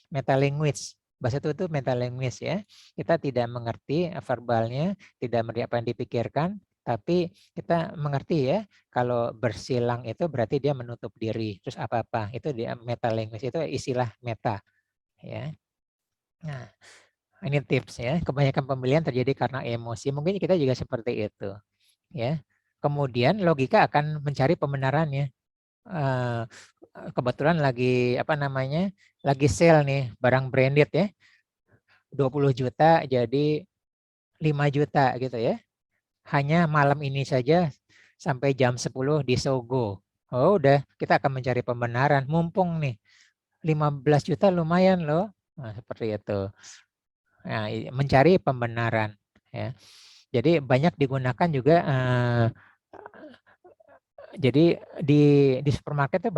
meta language. Bahasa tubuh itu meta language ya. Kita tidak mengerti verbalnya, tidak mengerti apa yang dipikirkan, tapi kita mengerti ya, kalau bersilang itu berarti dia menutup diri. Terus apa-apa, itu dia meta language, itu istilah meta ya. Nah, ini tips ya. Kebanyakan pembelian terjadi karena emosi. Mungkin kita juga seperti itu ya. Kemudian logika akan mencari pembenarannya. Kebetulan lagi lagi sale nih barang branded ya, 20 juta jadi 5 juta gitu ya. Hanya malam ini saja sampai jam 10 di Sogo. Oh udah, kita akan mencari pembenaran. Mumpung nih 15 juta lumayan loh. Nah, seperti itu. Nah, mencari pembenaran ya. Jadi banyak digunakan juga jadi di supermarket itu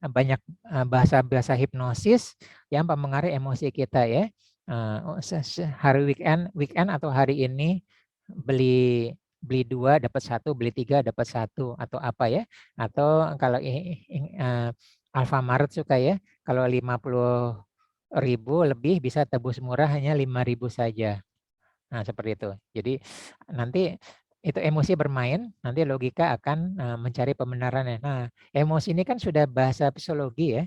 banyak bahasa-bahasa hipnosis yang mempengaruhi emosi kita ya. Hari weekend atau hari ini beli beli 2 dapat 1, beli 3 dapat 1 atau apa ya. Atau kalau Alfamart suka ya, kalau 50.000 lebih bisa tebus murah hanya 5.000 saja. Nah, seperti itu. Jadi nanti itu emosi bermain, nanti logika akan mencari pembenarannya. Nah, emosi ini kan sudah bahasa psikologi ya.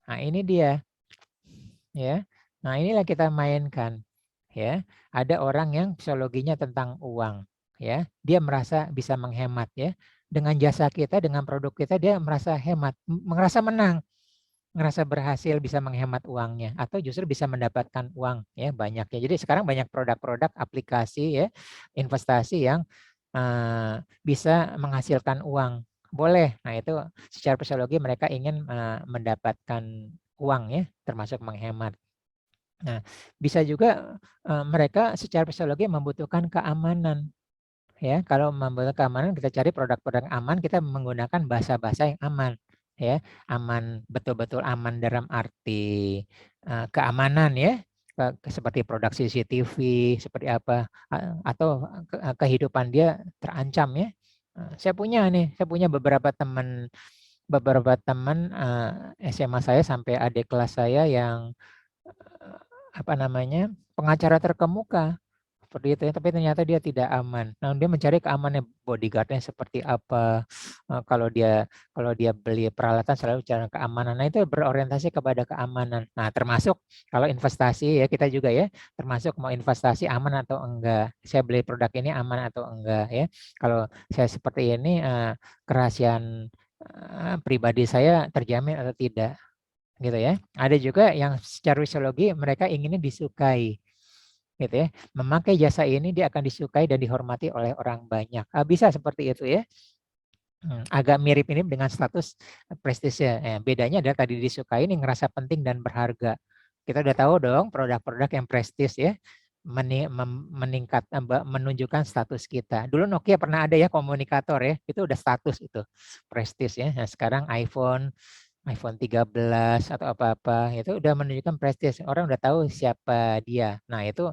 Nah, ini dia ya. Nah, inilah kita mainkan ya. Ada orang yang psikologinya tentang uang ya. Dia merasa bisa menghemat ya. Dengan jasa kita, dengan produk kita dia merasa hemat, merasa menang, ngerasa berhasil bisa menghemat uangnya atau justru bisa mendapatkan uang ya banyak ya. Jadi sekarang banyak produk-produk aplikasi ya investasi yang bisa menghasilkan uang. Boleh. Nah, itu secara psikologi mereka ingin mendapatkan uang ya, termasuk menghemat. Nah, bisa juga mereka secara psikologi membutuhkan keamanan. Ya, kalau membutuhkan keamanan kita cari produk-produk aman, kita menggunakan bahasa-bahasa yang aman ya. Aman, betul-betul aman dalam arti keamanan ya. Seperti produk CCTV, seperti apa atau kehidupan dia terancam ya. Saya punya beberapa teman SMA saya sampai adik kelas saya yang pengacara terkemuka seperti itu ya, tapi ternyata dia tidak aman. Nah, dia mencari keamanannya, bodyguardnya seperti apa. Kalau dia beli peralatan selalu cara keamanan. Nah, itu berorientasi kepada keamanan. Nah, termasuk kalau investasi ya kita juga ya, termasuk mau investasi aman atau enggak. Saya beli produk ini aman atau enggak ya. Kalau saya seperti ini kerahasiaan pribadi saya terjamin atau tidak gitu ya. Ada juga yang secara psikologi mereka inginnya disukai gitu ya. Memakai jasa ini dia akan disukai dan dihormati oleh orang banyak. Bisa seperti itu ya. Agak mirip ini dengan status prestisnya. Bedanya adalah tadi disukai ini ngerasa penting dan berharga. Kita udah tahu dong produk-produk yang prestis ya meningkat menunjukkan status kita. Dulu Nokia pernah ada ya komunikator ya, itu udah status itu prestis ya. Nah, sekarang iPhone 13 atau apa-apa itu udah menunjukkan prestis. Orang udah tahu siapa dia. Nah, itu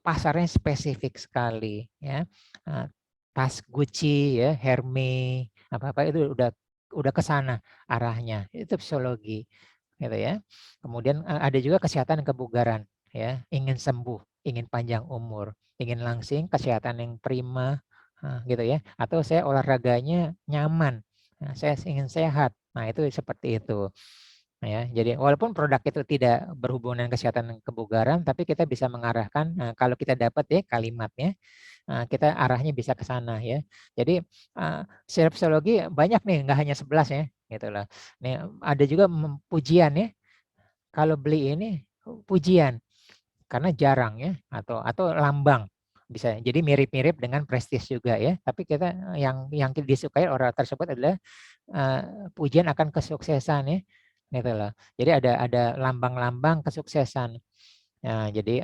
pasarnya spesifik sekali ya. Tas Gucci ya, Hermes, apa-apa itu udah ke sana arahnya. Itu psikologi gitu ya. Kemudian ada juga kesehatan dan kebugaran ya, ingin sembuh, ingin panjang umur, ingin langsing, kesehatan yang prima gitu ya. Atau saya olahraganya nyaman. Nah, saya ingin sehat. Nah, itu seperti itu. Ya, jadi walaupun produk itu tidak berhubungan dengan kesehatan kebugaran, tapi kita bisa mengarahkan kalau kita dapat ya kalimatnya, kita arahnya bisa ke sana ya. Jadi secara psikologi banyak nih, nggak hanya 11 ya, gitu loh. Nih ada juga pujian ya. Kalau beli ini pujian karena jarang ya, atau lambang bisa. Jadi mirip-mirip dengan prestis juga ya. Tapi kita yang disukai orang tersebut adalah pujian akan kesuksesan ya, gitu loh. Jadi ada lambang-lambang kesuksesan. Nah, jadi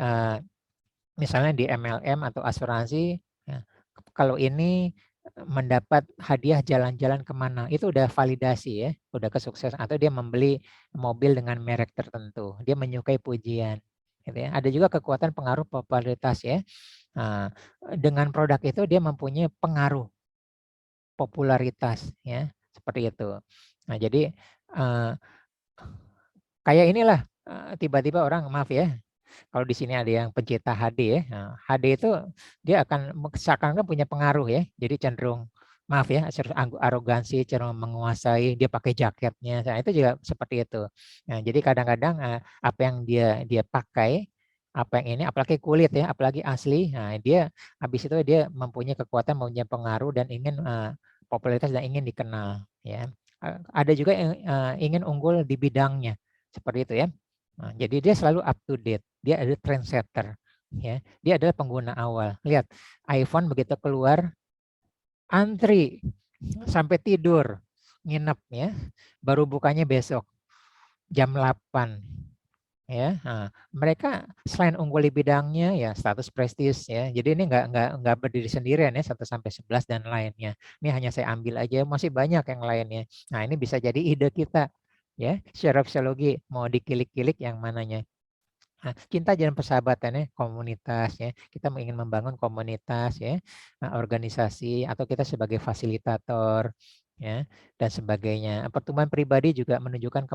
misalnya di MLM atau asuransi, ya, kalau ini mendapat hadiah jalan-jalan kemana, itu udah validasi ya, udah kesuksesan. Atau dia membeli mobil dengan merek tertentu, dia menyukai pujian. Gitu ya. Ada juga kekuatan pengaruh popularitas ya. Nah, dengan produk itu dia mempunyai pengaruh popularitas ya, seperti itu. Nah, jadi kayak inilah tiba-tiba orang, maaf ya, kalau di sini ada yang pencipta HD ya. Nah, HD itu dia akan seakan-akan punya pengaruh ya. Jadi cenderung, maaf ya, arogansi, cenderung menguasai, dia pakai jaketnya. Nah, itu juga seperti itu. Nah, jadi kadang-kadang apa yang dia pakai, apa yang ini, apalagi kulit ya, apalagi asli, nah dia habis itu dia mempunyai kekuatan, mempunyai pengaruh dan ingin popularitas dan ingin dikenal ya. Ada juga yang ingin unggul di bidangnya, seperti itu ya. Nah, jadi dia selalu up to date, dia ada trendsetter ya. Dia adalah pengguna awal. Lihat, iPhone begitu keluar antri sampai tidur, nginep ya. Baru bukanya besok jam 8 ya. Nah, mereka selain unggul di bidangnya ya status prestis ya. Jadi ini nggak berdiri sendirian ya, 1 sampai 11 dan lainnya. Ini hanya saya ambil aja, masih banyak yang lainnya. Nah, ini bisa jadi ide kita ya, secara psikologi mau dikilik-kilik yang mananya. Nah, cinta dan persahabatannya, komunitas ya. Kita ingin membangun komunitas ya, organisasi atau kita sebagai fasilitator ya dan sebagainya. Pertumbuhan pribadi juga menunjukkan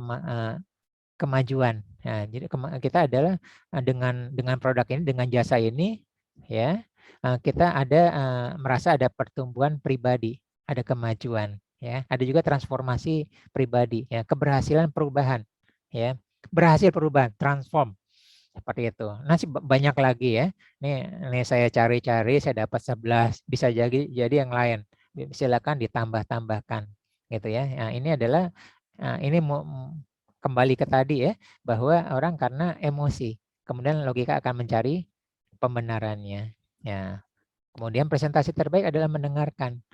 kemajuan. Nah, jadi kita adalah dengan produk ini, dengan jasa ini ya, kita ada merasa ada pertumbuhan pribadi, ada kemajuan ya. Ada juga transformasi pribadi ya, keberhasilan perubahan ya. Berhasil perubahan, transform seperti itu. Nah, banyak lagi ya. Nih saya cari-cari, saya dapat 11, bisa jadi yang lain. Silakan ditambah-tambahkan gitu ya. Nah, ini adalah ini kembali ke tadi ya, bahwa orang karena emosi, kemudian logika akan mencari pembenarannya. Ya. Kemudian presentasi terbaik adalah mendengarkan.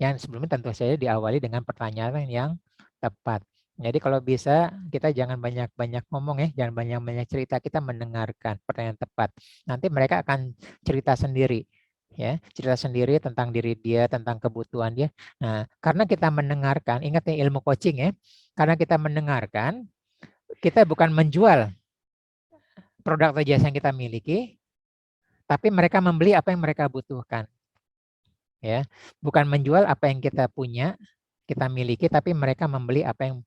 Yang sebelumnya tentu saja diawali dengan pertanyaan yang tepat. Jadi kalau bisa kita jangan banyak-banyak ngomong ya, jangan banyak-banyak cerita, kita mendengarkan pertanyaan tepat. Nanti mereka akan cerita sendiri ya, cerita sendiri tentang diri dia, tentang kebutuhan dia. Nah, karena kita mendengarkan, ingat ya ilmu coaching ya, karena kita mendengarkan, kita bukan menjual produk atau jasa yang kita miliki, tapi mereka membeli apa yang mereka butuhkan. Ya, bukan menjual apa yang kita punya, kita miliki, tapi mereka membeli apa yang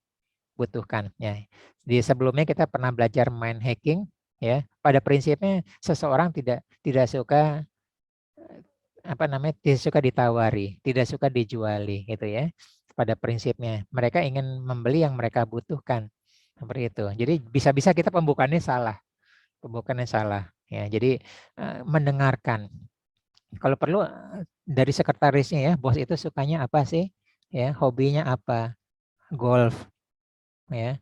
butuhkan ya. Di sebelumnya kita pernah belajar mind hacking ya. Pada prinsipnya seseorang tidak suka tidak suka ditawari, tidak suka dijuali gitu ya. Pada prinsipnya mereka ingin membeli yang mereka butuhkan. Seperti itu. Jadi bisa-bisa kita pembukaannya salah. Pembukaannya salah ya. Jadi mendengarkan. Kalau perlu dari sekretarisnya ya, bos itu sukanya apa sih? Ya, hobinya apa? Golf ya.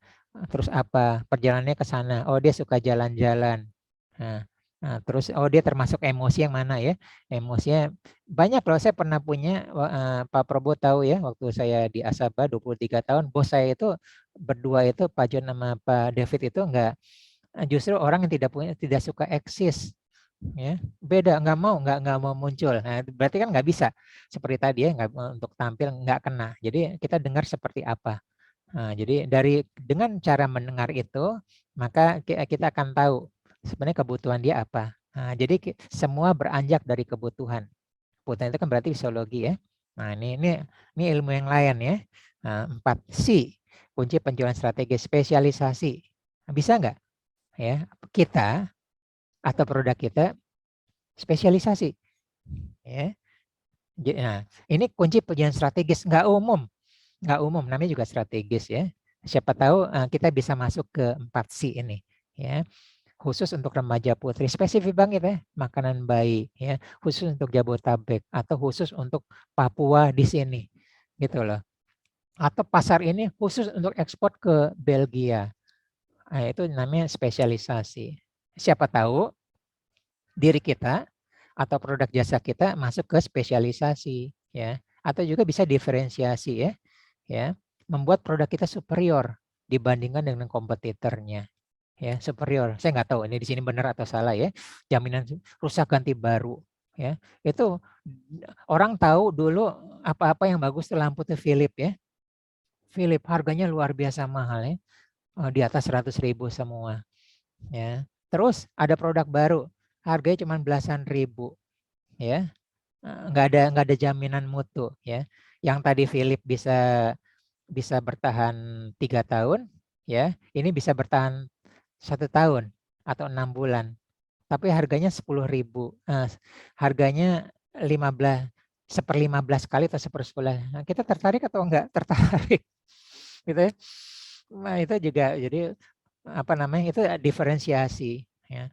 Terus apa? Perjalanannya ke sana. Oh, dia suka jalan-jalan. Nah, terus dia termasuk emosi yang mana ya? Emosinya banyak loh, saya pernah punya Pak Prabowo tahu ya, waktu saya di Asaba 23 tahun, bos saya itu berdua itu Pak John sama Pak David itu enggak, justru orang yang tidak suka eksis ya, beda, nggak mau muncul. Nah, berarti kan nggak bisa seperti tadi ya, nggak untuk tampil nggak kena. Jadi kita dengar seperti apa. Nah, jadi dengan cara mendengar itu, maka kita akan tahu sebenarnya kebutuhan dia apa. Nah, jadi semua beranjak dari kebutuhan. Kebutuhan itu kan berarti fisiologi ya. Nah, ini ilmu yang lain ya. Nah, 4 C, kunci penjualan strategi spesialisasi. Bisa nggak ya kita atau produk kita spesialisasi ya. Nah, ini kunci penjualan strategis, nggak umum namanya juga strategis ya. Siapa tahu kita bisa masuk ke 4C ini, ya. Khusus untuk remaja putri, spesifik banget ya, makanan bayi, ya, khusus untuk Jabodetabek atau khusus untuk Papua di sini, gitu loh. Atau pasar ini khusus untuk ekspor ke Belgia. Nah, itu namanya spesialisasi. Siapa tahu diri kita atau produk jasa kita masuk ke spesialisasi, ya, atau juga bisa diferensiasi, ya, membuat produk kita superior dibandingkan dengan kompetitornya, ya, superior. Saya nggak tahu ini di sini benar atau salah, ya. Jaminan rusak ganti baru, ya. Itu orang tahu dulu apa-apa yang bagus tuh lampu tuh Philips, ya. Philips harganya luar biasa mahal, ya. Di atas 100.000 semua, ya. Terus ada produk baru, harganya cuma belasan ribu, ya. Nggak ada jaminan mutu, ya. Yang tadi Philips bisa bertahan 3 tahun, ya. Ini bisa bertahan 1 tahun atau 6 bulan. Tapi harganya 10.000, harganya 1/15 kali atau 1/10. Nah, kita tertarik atau enggak tertarik? Gitu ya. Nah, itu juga jadi apa namanya, itu diferensiasi, ya.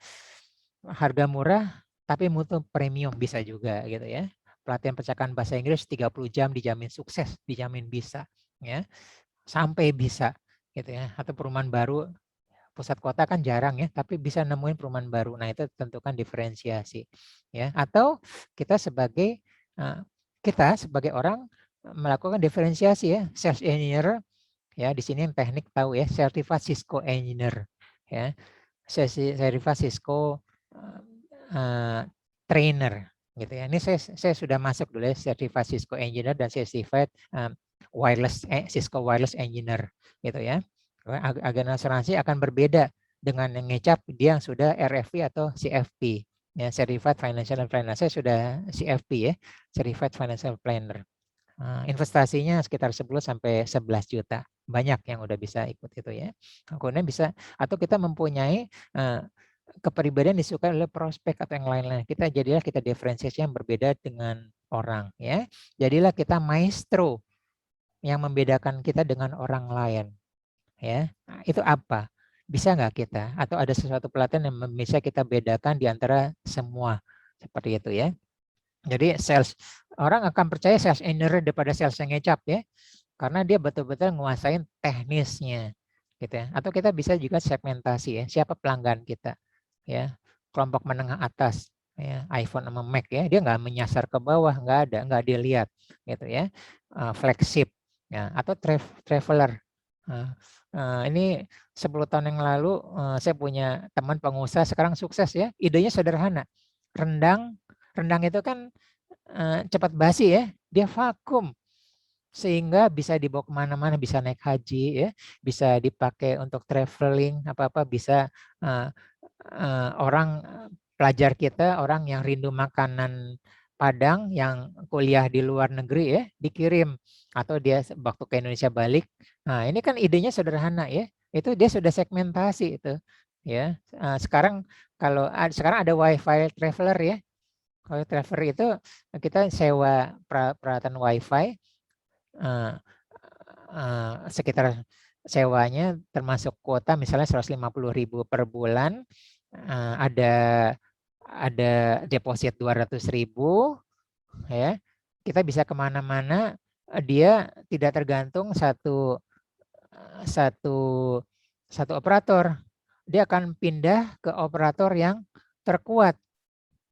Harga murah tapi mutu premium bisa juga gitu ya. Pelatihan percakapan bahasa Inggris 30 jam dijamin sukses, dijamin bisa, ya. Sampai bisa gitu ya. Atau perumahan baru, pusat kota kan jarang ya, tapi bisa nemuin perumahan baru. Nah, itu tentukan diferensiasi, ya. Atau kita sebagai orang melakukan diferensiasi, ya. Sales engineer, ya, di sini yang teknik tahu ya, Certified Cisco Engineer, ya. Certified Cisco trainer gitu ya. Ini saya sudah masuk dulu ya, Certified Cisco Engineer dan Certified Cisco Wireless Engineer gitu ya. Agen asuransi akan berbeda dengan yang ngecap dia yang sudah RFP atau CFP, ya, Certified Financial Planner. Saya sudah CFP ya, Certified Financial Planner. Investasinya sekitar 10 sampai 11 juta. Banyak yang udah bisa ikut itu ya. Kemudian bisa, atau kita mempunyai kepribadian disukai oleh prospek atau yang lain-lain. Jadilah kita diferensiasi yang berbeda dengan orang, ya. Jadilah kita maestro yang membedakan kita dengan orang lain, ya. Nah, itu apa? Bisa nggak kita? Atau ada sesuatu pelatihan yang bisa kita bedakan di antara semua, seperti itu ya. Jadi orang akan percaya sales engineer daripada sales yang ngecap ya, karena dia betul-betul nguasain teknisnya, gitu ya. Atau kita bisa juga segmentasi ya, siapa pelanggan kita, ya, kelompok menengah atas, ya, iPhone sama Mac ya, dia nggak menyasar ke bawah, nggak dilihat, gitu ya. Flagship, ya, atau traveler. Ini 10 tahun yang lalu saya punya teman pengusaha sekarang sukses ya, idenya sederhana, rendang itu kan cepat basi ya, dia vakum sehingga bisa dibawa kemana-mana, bisa naik haji ya, bisa dipakai untuk traveling apa-apa, bisa orang pelajar kita, orang yang rindu makanan Padang yang kuliah di luar negeri ya, dikirim atau dia waktu ke Indonesia balik. Nah, ini kan idenya sederhana ya. Itu dia sudah segmentasi itu ya. Sekarang sekarang ada WiFi traveler ya. Kalau traveler itu kita sewa peralatan WiFi, sekitar sewanya termasuk kuota misalnya 150.000 per bulan, ada deposit 200.000 ya. Kita bisa kemana-mana, dia tidak tergantung satu operator. Dia akan pindah ke operator yang terkuat.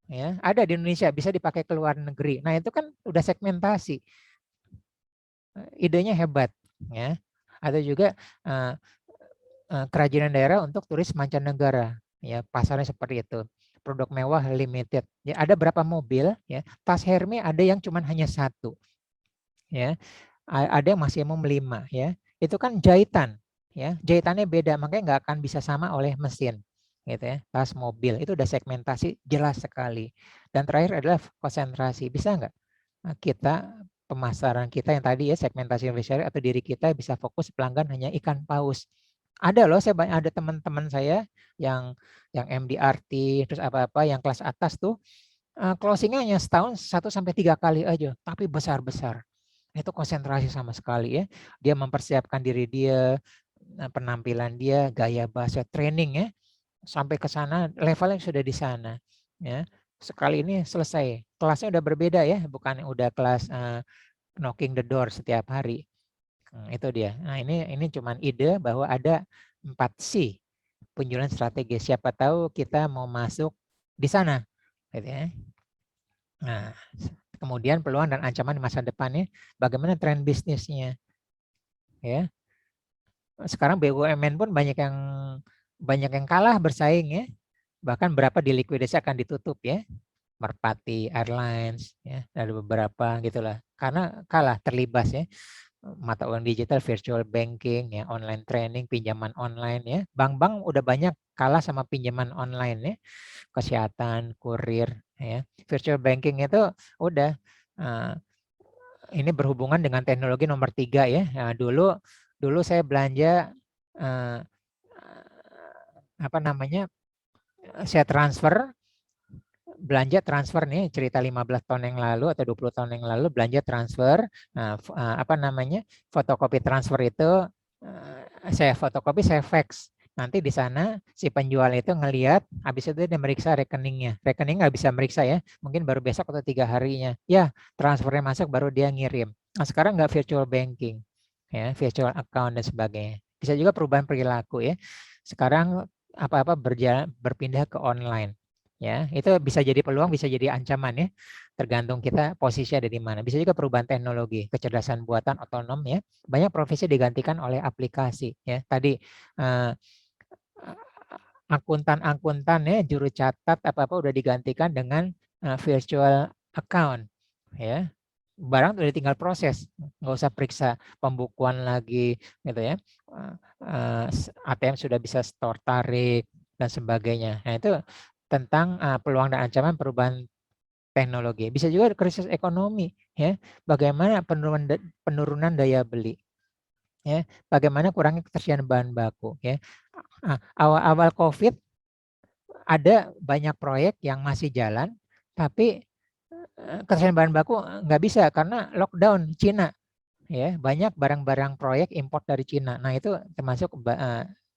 Ya, ada di Indonesia, bisa dipakai ke luar negeri. Nah, itu kan udah segmentasi. Idenya hebat, ya. Ada juga kerajinan daerah untuk turis mancanegara, ya, pasarnya seperti itu. Produk mewah limited. Ya, ada berapa mobil, ya. Tas Hermes ada yang cuma hanya 1. Ya. Ada yang maksimum 5, ya. Itu kan jahitan, ya. Jahitannya beda, makanya nggak akan bisa sama oleh mesin. Gitu ya, tas mobil itu udah segmentasi jelas sekali. Dan terakhir adalah konsentrasi. Bisa nggak kita pemasaran kita yang tadi ya segmentasi investor atau diri kita bisa fokus pelanggan hanya ikan paus. Ada loh, ada teman-teman saya yang MDRT terus apa-apa yang kelas atas tuh closingnya hanya setahun 1-3 kali aja, tapi besar-besar. Itu konsentrasi sama sekali ya. Dia mempersiapkan diri dia, penampilan dia, gaya bahasa, training ya, sampai ke sana levelnya sudah di sana ya. Sekali ini selesai, kelasnya udah berbeda ya, bukan udah kelas knocking the door setiap hari. Itu dia. Nah, ini cuman ide bahwa ada 4C penjualan strategis. Siapa tahu kita mau masuk di sana, gitu ya. Nah, kemudian peluang dan ancaman di masa depannya, bagaimana tren bisnisnya, ya. Sekarang BUMN pun banyak yang kalah bersaing ya. Bahkan berapa dilikuidasi akan ditutup ya. Merpati Airlines ya, ada beberapa gitulah. Karena kalah terlibas ya. Mata uang digital, virtual banking ya, online training, pinjaman online ya. Bank-bank udah banyak kalah sama pinjaman online ya. Kesehatan, kurir ya. Virtual banking itu udah ini berhubungan dengan teknologi nomor 3 ya. Nah, dulu saya belanja apa namanya? Saya belanja transfer nih, cerita 15 tahun yang lalu atau 20 tahun yang lalu belanja transfer. Nah, apa namanya? Fotokopi transfer itu saya fotokopi, saya fax. Nanti di sana si penjual itu ngelihat, habis itu dia meriksa rekeningnya. Rekening nggak bisa meriksa ya, mungkin baru besok atau 3 harinya. Ya, transfernya masuk baru dia ngirim. Nah, sekarang nggak virtual banking, ya, virtual account dan sebagainya. Bisa juga perubahan perilaku ya. Sekarang apa-apa berpindah ke online. Ya, itu bisa jadi peluang, bisa jadi ancaman ya. Tergantung kita posisi ada di mana. Bisa juga perubahan teknologi, kecerdasan buatan otonom ya. Banyak profesi digantikan oleh aplikasi ya. Tadi akuntan ya, juru catat apa-apa udah digantikan dengan virtual account ya. Barang udah tinggal proses, nggak usah periksa pembukuan lagi gitu ya. ATM sudah bisa store tarik dan sebagainya. Nah, itu tentang peluang dan ancaman perubahan teknologi. Bisa juga krisis ekonomi ya. Bagaimana penurunan daya beli ya. Bagaimana kurangnya ketersediaan bahan baku ya. Awal-awal Covid ada banyak proyek yang masih jalan tapi ketersediaan bahan baku nggak bisa karena lockdown Cina ya, banyak barang-barang proyek import dari Cina. Nah, itu termasuk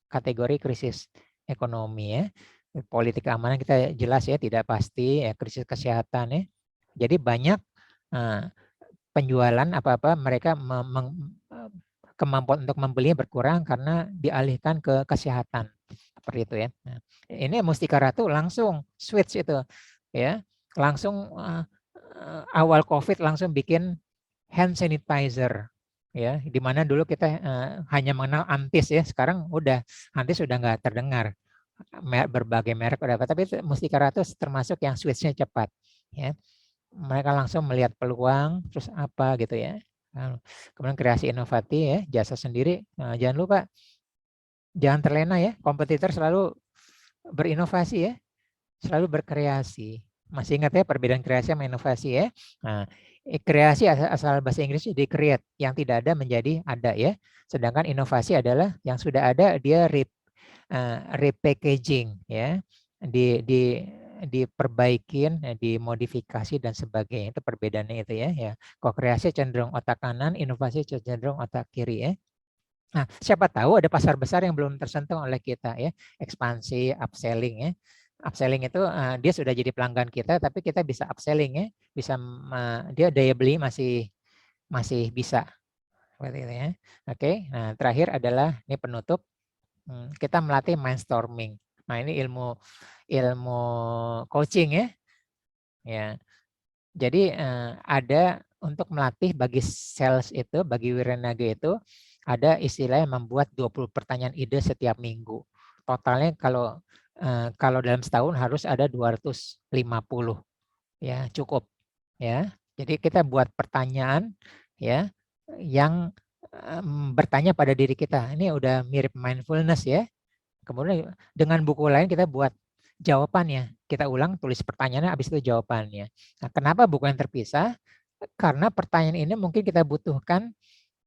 kategori krisis ekonomi ya. Politik keamanan kita jelas ya tidak pasti ya, krisis kesehatan ya. Jadi banyak penjualan apa-apa mereka kemampuan untuk membelinya berkurang karena dialihkan ke kesehatan. Seperti itu ya. Nah, ini Mustika Ratu langsung switch itu ya. Langsung awal Covid langsung bikin hand sanitizer ya, di mana dulu kita hanya mengenal Antis ya, sekarang udah Antis sudah nggak terdengar, berbagai merek udah, tapi Mustika Ratu termasuk yang switchnya cepat ya. Mereka langsung melihat peluang terus apa gitu ya. Kemudian kreasi inovatif ya, jasa sendiri. Nah, jangan lupa jangan terlena ya, kompetitor selalu berinovasi ya, selalu berkreasi. Masih ingat ya perbedaan kreasi sama inovasi ya. Nah, kreasi asal bahasa Inggrisnya di create, yang tidak ada menjadi ada ya. Sedangkan inovasi adalah yang sudah ada dia repackaging ya. Diperbaikin, dimodifikasi dan sebagainya. Itu perbedaannya itu ya. Kalau kreasi cenderung otak kanan, inovasi cenderung otak kiri ya. Nah, siapa tahu ada pasar besar yang belum tersentuh oleh kita ya, ekspansi, upselling ya. Upselling itu dia sudah jadi pelanggan kita, tapi kita bisa upselling ya, bisa dia daya beli masih bisa, seperti itu ya. Oke, nah terakhir adalah ini penutup, kita melatih mindstorming. Nah ini ilmu coaching ya. Ya, jadi ada untuk melatih bagi sales itu, bagi Wiranaga itu, ada istilahnya membuat 20 pertanyaan ide setiap minggu. Totalnya kalau dalam setahun harus ada 250 ya, cukup ya. Jadi kita buat pertanyaan ya yang bertanya pada diri kita. Ini udah mirip mindfulness ya. Kemudian dengan buku lain kita buat jawabannya. Kita ulang, tulis pertanyaannya, habis itu jawabannya. Nah, kenapa buku yang terpisah? Karena pertanyaan ini mungkin kita butuhkan,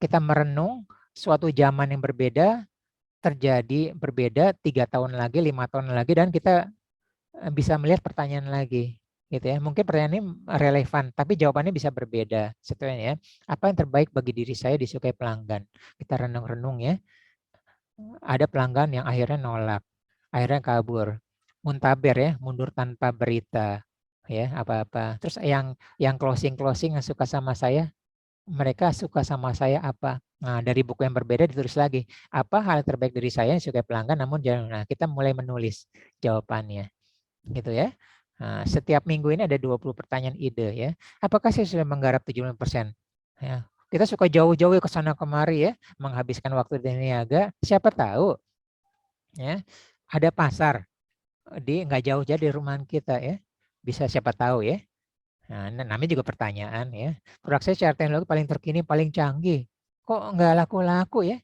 kita merenung suatu zaman yang berbeda, terjadi berbeda 3 tahun lagi, 5 tahun lagi, dan kita bisa melihat pertanyaan lagi. Gitu ya. Mungkin pertanyaan ini relevan, tapi jawabannya bisa berbeda. Setelahnya ya. Apa yang terbaik bagi diri saya disukai pelanggan? Kita renung-renung ya. Ada pelanggan yang akhirnya nolak, akhirnya kabur, muntaber ya, mundur tanpa berita, ya apa-apa. Terus yang closing yang suka sama saya, mereka suka sama saya apa? Nah, dari buku yang berbeda ditulis lagi, apa hal terbaik dari saya yang suka pelanggan, namun jangan. Nah, kita mulai menulis jawabannya, gitu ya. Nah, setiap minggu ini ada 20 pertanyaan ide ya. Apakah saya sudah menggarap 70%? Ya. Kita suka jauh-jauh ke sana kemari ya, menghabiskan waktu di niaga. Siapa tahu ya, ada pasar di nggak jauh jadi rumahan kita ya. Bisa siapa tahu ya. Nah, namanya juga pertanyaan ya. Produk saya secara teknologi paling terkini, paling canggih. Kok nggak laku-laku ya?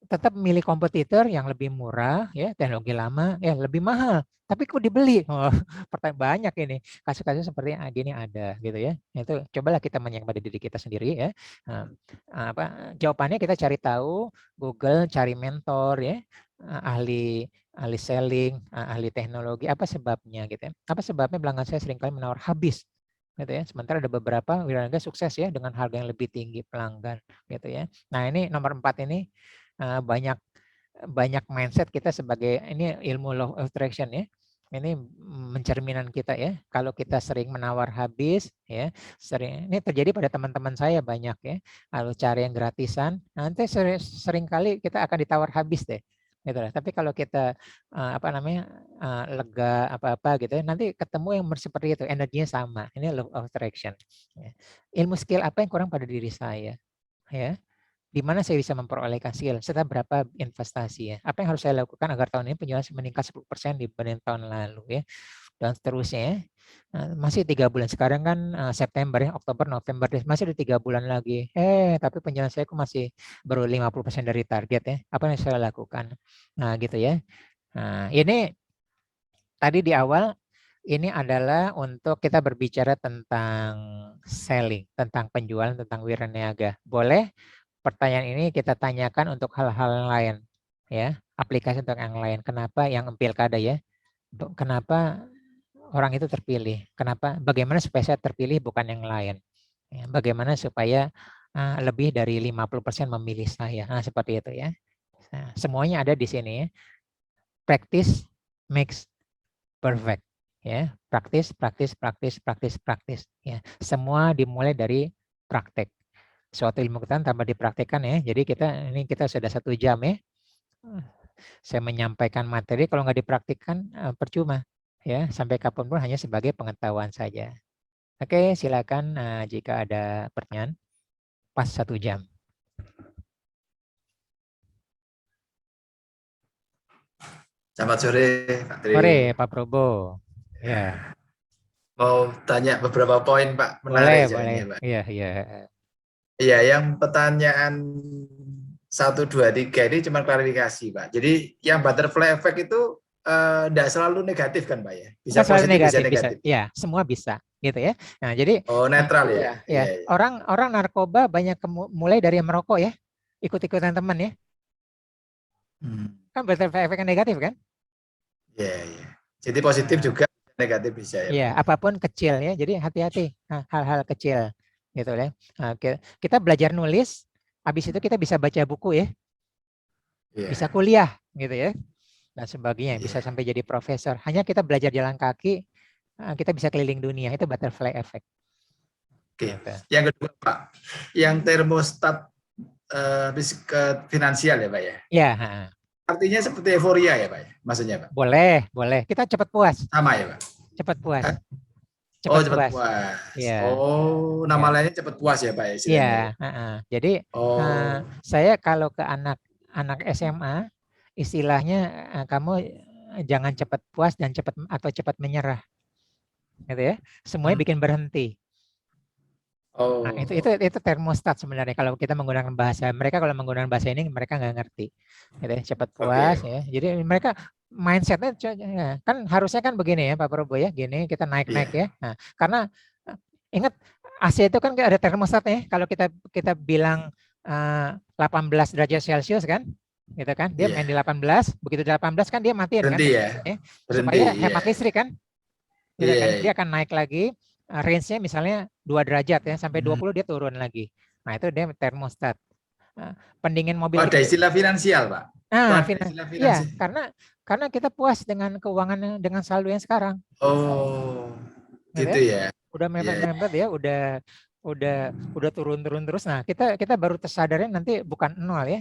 Tetap milih kompetitor yang lebih murah ya, teknologi lama ya lebih mahal, tapi kok dibeli. Oh, pertanyaan banyak ini, kasus-kasus seperti gini ada gitu ya. Itu cobalah kita menyanyi pada diri kita sendiri ya. Nah, jawabannya kita cari tahu, Google, cari mentor ya, ahli ahli selling, ahli teknologi, apa sebabnya gitu ya. Apa sebabnya pelanggan saya seringkali menawar habis gitu ya. Sementara ada beberapa wirausaha sukses ya dengan harga yang lebih tinggi pelanggan gitu ya. Nah, ini nomor 4 ini banyak mindset kita sebagai ini ilmu law of attraction ya. Ini mencerminan kita ya. Kalau kita sering menawar habis ya, sering ini terjadi pada teman-teman saya banyak ya. Kalau cari yang gratisan, nanti sering kali kita akan ditawar habis deh. Gitu lah. Tapi kalau kita lega apa-apa gitu ya, nanti ketemu yang seperti itu, energinya sama. Ini law of attraction. Ya. Ilmu skill apa yang kurang pada diri saya? Ya, di mana saya bisa memperolehkan skill, serta berapa investasi ya. Apa yang harus saya lakukan agar tahun ini penjualan meningkat 10% dibanding tahun lalu ya. Dan seterusnya ya. Masih 3 bulan sekarang kan September ya, Oktober, November, masih ada 3 bulan lagi. Tapi penjualan saya kok masih baru 50% dari target ya. Apa yang saya lakukan? Nah, gitu ya. Nah, ini tadi di awal ini adalah untuk kita berbicara tentang selling, tentang penjualan, tentang wiraniaga. Boleh pertanyaan ini kita tanyakan untuk hal-hal lain ya, aplikasi untuk yang lain. Kenapa yang pilkada ya? Kenapa orang itu terpilih? Kenapa? Bagaimana supaya saya terpilih bukan yang lain? Ya, bagaimana supaya lebih dari 50% memilih saya? Nah, seperti itu ya. Nah, semuanya ada di sini ya. Practice makes perfect. Ya, praktis. Ya, semua dimulai dari praktek. Suatu ilmu pengetahuan tanpa dipraktekkan ya. Jadi kita sudah 1 jam ya. Saya menyampaikan materi kalau nggak dipraktikkan percuma ya. Sampai kapanpun hanya sebagai pengetahuan saja. Oke, silakan jika ada pertanyaan. Pas 1 jam. Selamat sore, Pak Tri. Sore, Pak Probo. Ya. Mau tanya beberapa poin, Pak. Boleh, Menarik boleh. jadinya, Pak. Iya, iya. Iya, yang pertanyaan 1, 2, 3 ini cuma klarifikasi, Pak. Jadi yang butterfly effect itu tidak selalu negatif kan, Pak ya? Bisa Nggak selalu positif, bisa negatif, bisa. negatif. Ya, semua bisa gitu ya. Nah, jadi Oh, netral ya? ya, ya. Iya, iya. Orang narkoba banyak mulai dari yang merokok ya. Ikut-ikutan teman ya. Kan butterfly effect yang negatif kan? Iya, iya. Jadi positif Nah, juga, negatif bisa ya, Pak. iya, apapun kecil ya. Jadi hati-hati hal-hal kecil gitu ya. Nah, kita belajar nulis, habis itu kita bisa baca buku ya, bisa Iya, kuliah gitu ya, dan sebagainya, bisa iya. sampai jadi profesor. Hanya kita belajar jalan kaki, kita bisa keliling dunia. Itu butterfly effect. Oke. Gitu. Yang kedua, Pak. Yang termostat finansial ya, Pak ya? Ya, Artinya seperti euforia ya, Pak ya? Maksudnya, Pak? boleh, boleh. Kita cepat puas, Sama ya, Pak? cepat puas, Hah? Oh, cepat cepat puas. puas. Ya, Oh, nama ya. lainnya cepat puas ya, Pak ya, Iya, istilahnya ya. jadi Oh, saya kalau ke anak SMA, istilahnya kamu jangan cepat puas dan cepat menyerah, gitu ya. Semuanya bikin berhenti. Nah, oh, itu termostat sebenarnya kalau kita menggunakan bahasa. Mereka kalau menggunakan bahasa ini mereka nggak ngerti. Gitu ya, cepat puas oke. ya. Jadi mereka mindsetnya ya, kan harusnya kan begini ya Pak Prabowo ya, gini kita naik-naik Iya, ya. Nah, karena ingat AC itu kan ada termostatnya. Kalau kita kita bilang 18 derajat Celcius kan, gitu kan? Dia main di iya. 18, begitu di 18 kan dia matiin kan Berhenti ya, mesinnya, ya, berhenti. supaya Iya, hemat listrik kan, gitu iya, kan? Dia iya. akan naik lagi, range-nya misalnya 2 derajat ya, sampai Hmm, 20 dia turun lagi. Nah, itu dia termostat. Pendingin mobil Ada kita. istilah finansial, Pak. Nah, Ada istilah iya, finansial. karena kita puas dengan keuangannya dengan saldo yang sekarang. Oh, Gitu gitu ya. ya. Udah Iya. mepet-mepet ya, udah turun terus. Nah, kita baru tersadarnya nanti bukan nol ya.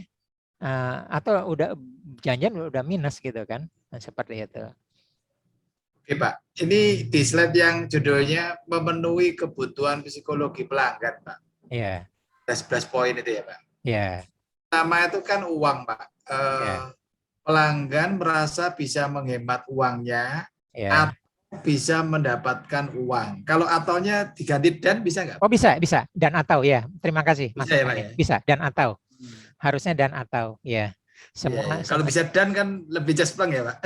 Atau udah janjian udah minus gitu kan. Nah, seperti itu. Oke, Pak. Ini di slide yang judulnya memenuhi kebutuhan psikologi pelanggan, Pak. Iya, 11 poin itu ya, Pak. iya, Pertama itu kan uang, Pak. iya, Pelanggan merasa bisa menghemat uangnya iya. atau bisa mendapatkan uang. Kalau ataunya diganti dan bisa nggak, Oh, Pak? bisa dan atau ya. Terima kasih Bisa ya, Pak masukannya. ya? Bisa dan atau. Harusnya dan atau ya. Iya, iya. Semua Kalau semua. bisa dan kan lebih cespleng ya, Pak.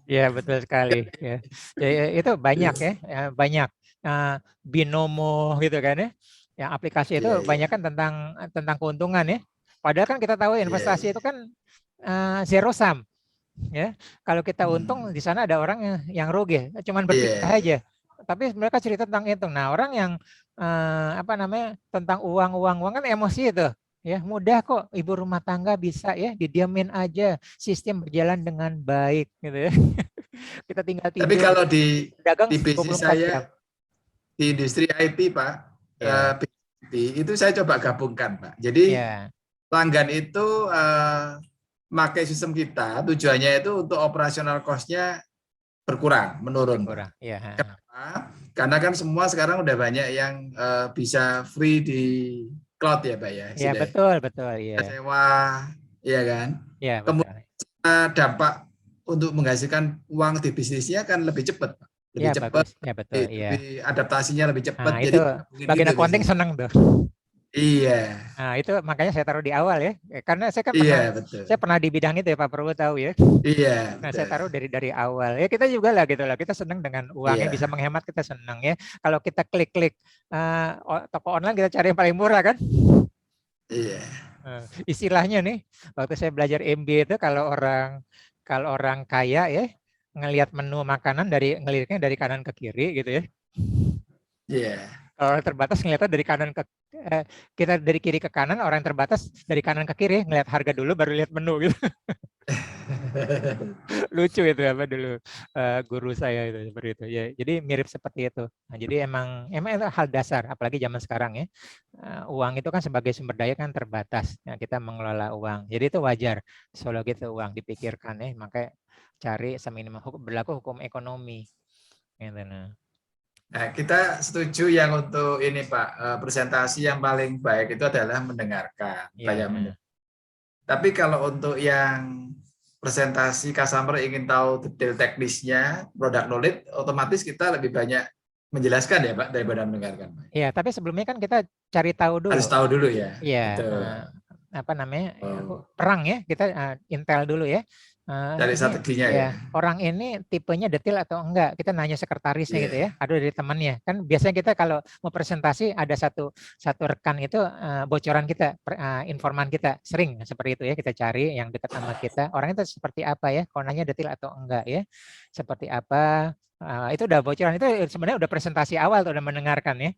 Ya, betul sekali ya. Jadi itu banyak ya, banyak binomo gitu kan ya. Yang aplikasi itu Iya, iya. banyak kan tentang keuntungan ya. Padahal kan kita tahu Iya, investasi iya. itu kan zero sum ya. Kalau kita untung Hmm. di sana ada orang yang rugi, cuman Iya, berpindah iya. aja. Tapi mereka cerita tentang itu. Nah, orang yang apa namanya tentang uang kan emosi itu. Ya, mudah kok ibu rumah tangga bisa ya didiamin aja, sistem berjalan dengan baik gitu ya. Kita tinggal Tapi tidur, kalau dagang di bisnis 24 jam. saya di industri IT, Pak, Ya, B2B, itu saya coba gabungkan, Pak. Jadi ya, pelanggan itu pakai sistem kita, tujuannya itu untuk operasional cost-nya berkurang, menurun, Pak. berkurang. Ya, Kenapa? Karena kan semua sekarang udah banyak yang bisa free di cloud ya, Pak ya. ya Sudah betul, betul, ya, sewa, ya kan. ya betul. Kemudian dampak untuk menghasilkan uang di bisnisnya kan lebih cepat, Pak. Ya Lebih cepat, bagus, ya betul, ya. lebih adaptasinya lebih cepat. Nah itu Jadi gabungin bagian gitu accounting bisnis. senang tuh. Iya, Nah itu makanya saya taruh di awal ya, karena saya kan iya betul. saya pernah di bidang itu ya Pak Prabowo tahu ya. Iya Nah saya betul. taruh dari awal ya kita juga lah gitu lah, kita senang dengan uangnya bisa Iya, menghemat kita senang ya. Kalau kita klik-klik toko online kita cari yang paling murah kan. iya, Istilahnya nih waktu saya belajar MBA itu kalau orang kaya ya ngelihat menu makanan ngelihatnya dari kanan ke kiri gitu ya. iya. Kalau orang terbatas ngelihatnya dari kanan ke kita dari kiri ke kanan, orang yang terbatas dari kanan ke kiri ngelihat harga dulu baru lihat menu gitu. Lucu itu apa dulu guru saya itu seperti itu ya. Jadi mirip seperti itu. Nah, jadi emang itu hal dasar apalagi zaman sekarang ya. Uang itu kan sebagai sumber daya kan terbatas. Nah, kita mengelola uang. Jadi itu wajar psikologi itu uang dipikirkan ya. Makanya cari seminimal berlaku hukum ekonomi. Gitu, nah. Nah, kita setuju yang untuk ini Pak, presentasi yang paling baik itu adalah mendengarkan, banyak Ya, mendengar. Tapi kalau untuk yang presentasi customer ingin tahu detail teknisnya, produk knowledge, otomatis kita lebih banyak menjelaskan ya Pak daripada mendengarkan. ya, tapi sebelumnya kan kita cari tahu dulu. Harus tahu dulu ya. Iya, Betul. apa namanya Oh, perang ya kita intel dulu ya. cari Ini strateginya ya. ya orang ini tipenya detail atau enggak kita nanya sekretarisnya gitu ya Iya. atau dari temannya kan biasanya kita kalau mau presentasi ada satu rekan itu bocoran kita informan kita sering seperti itu ya kita cari yang dekat sama kita orang itu seperti apa ya kalau nanya detail atau enggak ya seperti apa itu udah bocoran itu sebenarnya udah presentasi awal tuh udah mendengarkan ya.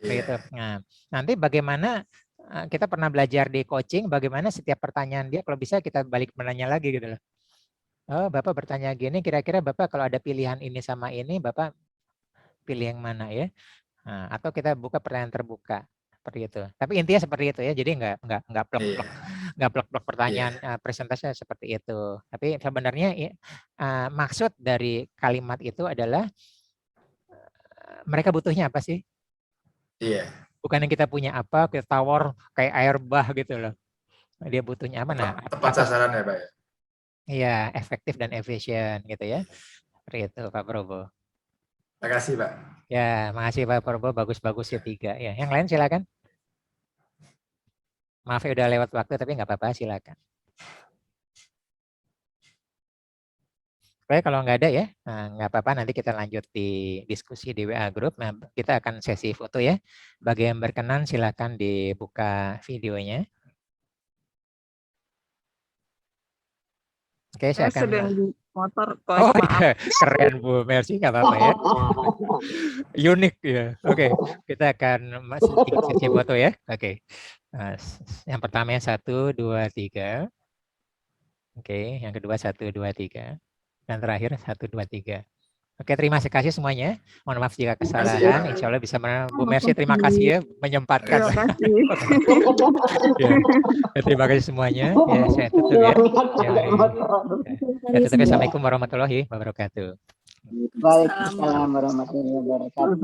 Itu. Iya. Nah, nanti bagaimana kita pernah belajar di coaching bagaimana setiap pertanyaan dia kalau bisa kita balik menanya lagi gitu loh. Oh, Bapak bertanya gini, kira-kira Bapak kalau ada pilihan ini sama ini, Bapak pilih yang mana ya? Nah, atau kita buka pertanyaan terbuka seperti itu. Tapi intinya seperti itu ya. Jadi nggak plek-plek Iya. nggak plek-plek pertanyaan Iya. presentasinya seperti itu. Tapi sebenarnya maksud dari kalimat itu adalah mereka butuhnya apa sih? Iya. Bukan yang kita punya apa, kita tawar kayak air bah gitu loh. Dia butuhnya apa? Nah, Tepat apa? sasaran ya Pak ya. Iya, efektif dan efisien gitu ya. Seperti itu Pak Probo. Terima kasih Pak. Ya, makasih Pak Probo. Bagus-bagus ya tiga. Ya, yang lain silakan. Maaf ya udah lewat waktu, tapi nggak apa-apa, silakan. Oke, kalau nggak ada ya, nggak apa-apa. Nanti kita lanjut di diskusi di WA Group. Nah, kita akan sesi foto ya. Bagi yang berkenan, silakan dibuka videonya. Oke, Saya saya akan. sedang di motor, Coach. Oh Maaf. iya, keren Bu Mercy, nggak apa-apa ya. Unik ya. Oke, kita akan sedikit sesi foto ya. Oke. Nah, yang pertama yang 1, 2, 3. Oke, yang kedua 1, 2, 3. Dan terakhir 1, 2, 3. Oke, terima kasih semuanya. Mohon maaf jika kesalahan. Insya Allah bisa Bu Mercy, terima kasih ya menyempatkan. Terima kasih. Ya. Terima kasih semuanya. Ya, saya tutup ya. Saya tutup. Assalamualaikum warahmatullahi wabarakatuh. Waalaikumsalam warahmatullahi wabarakatuh.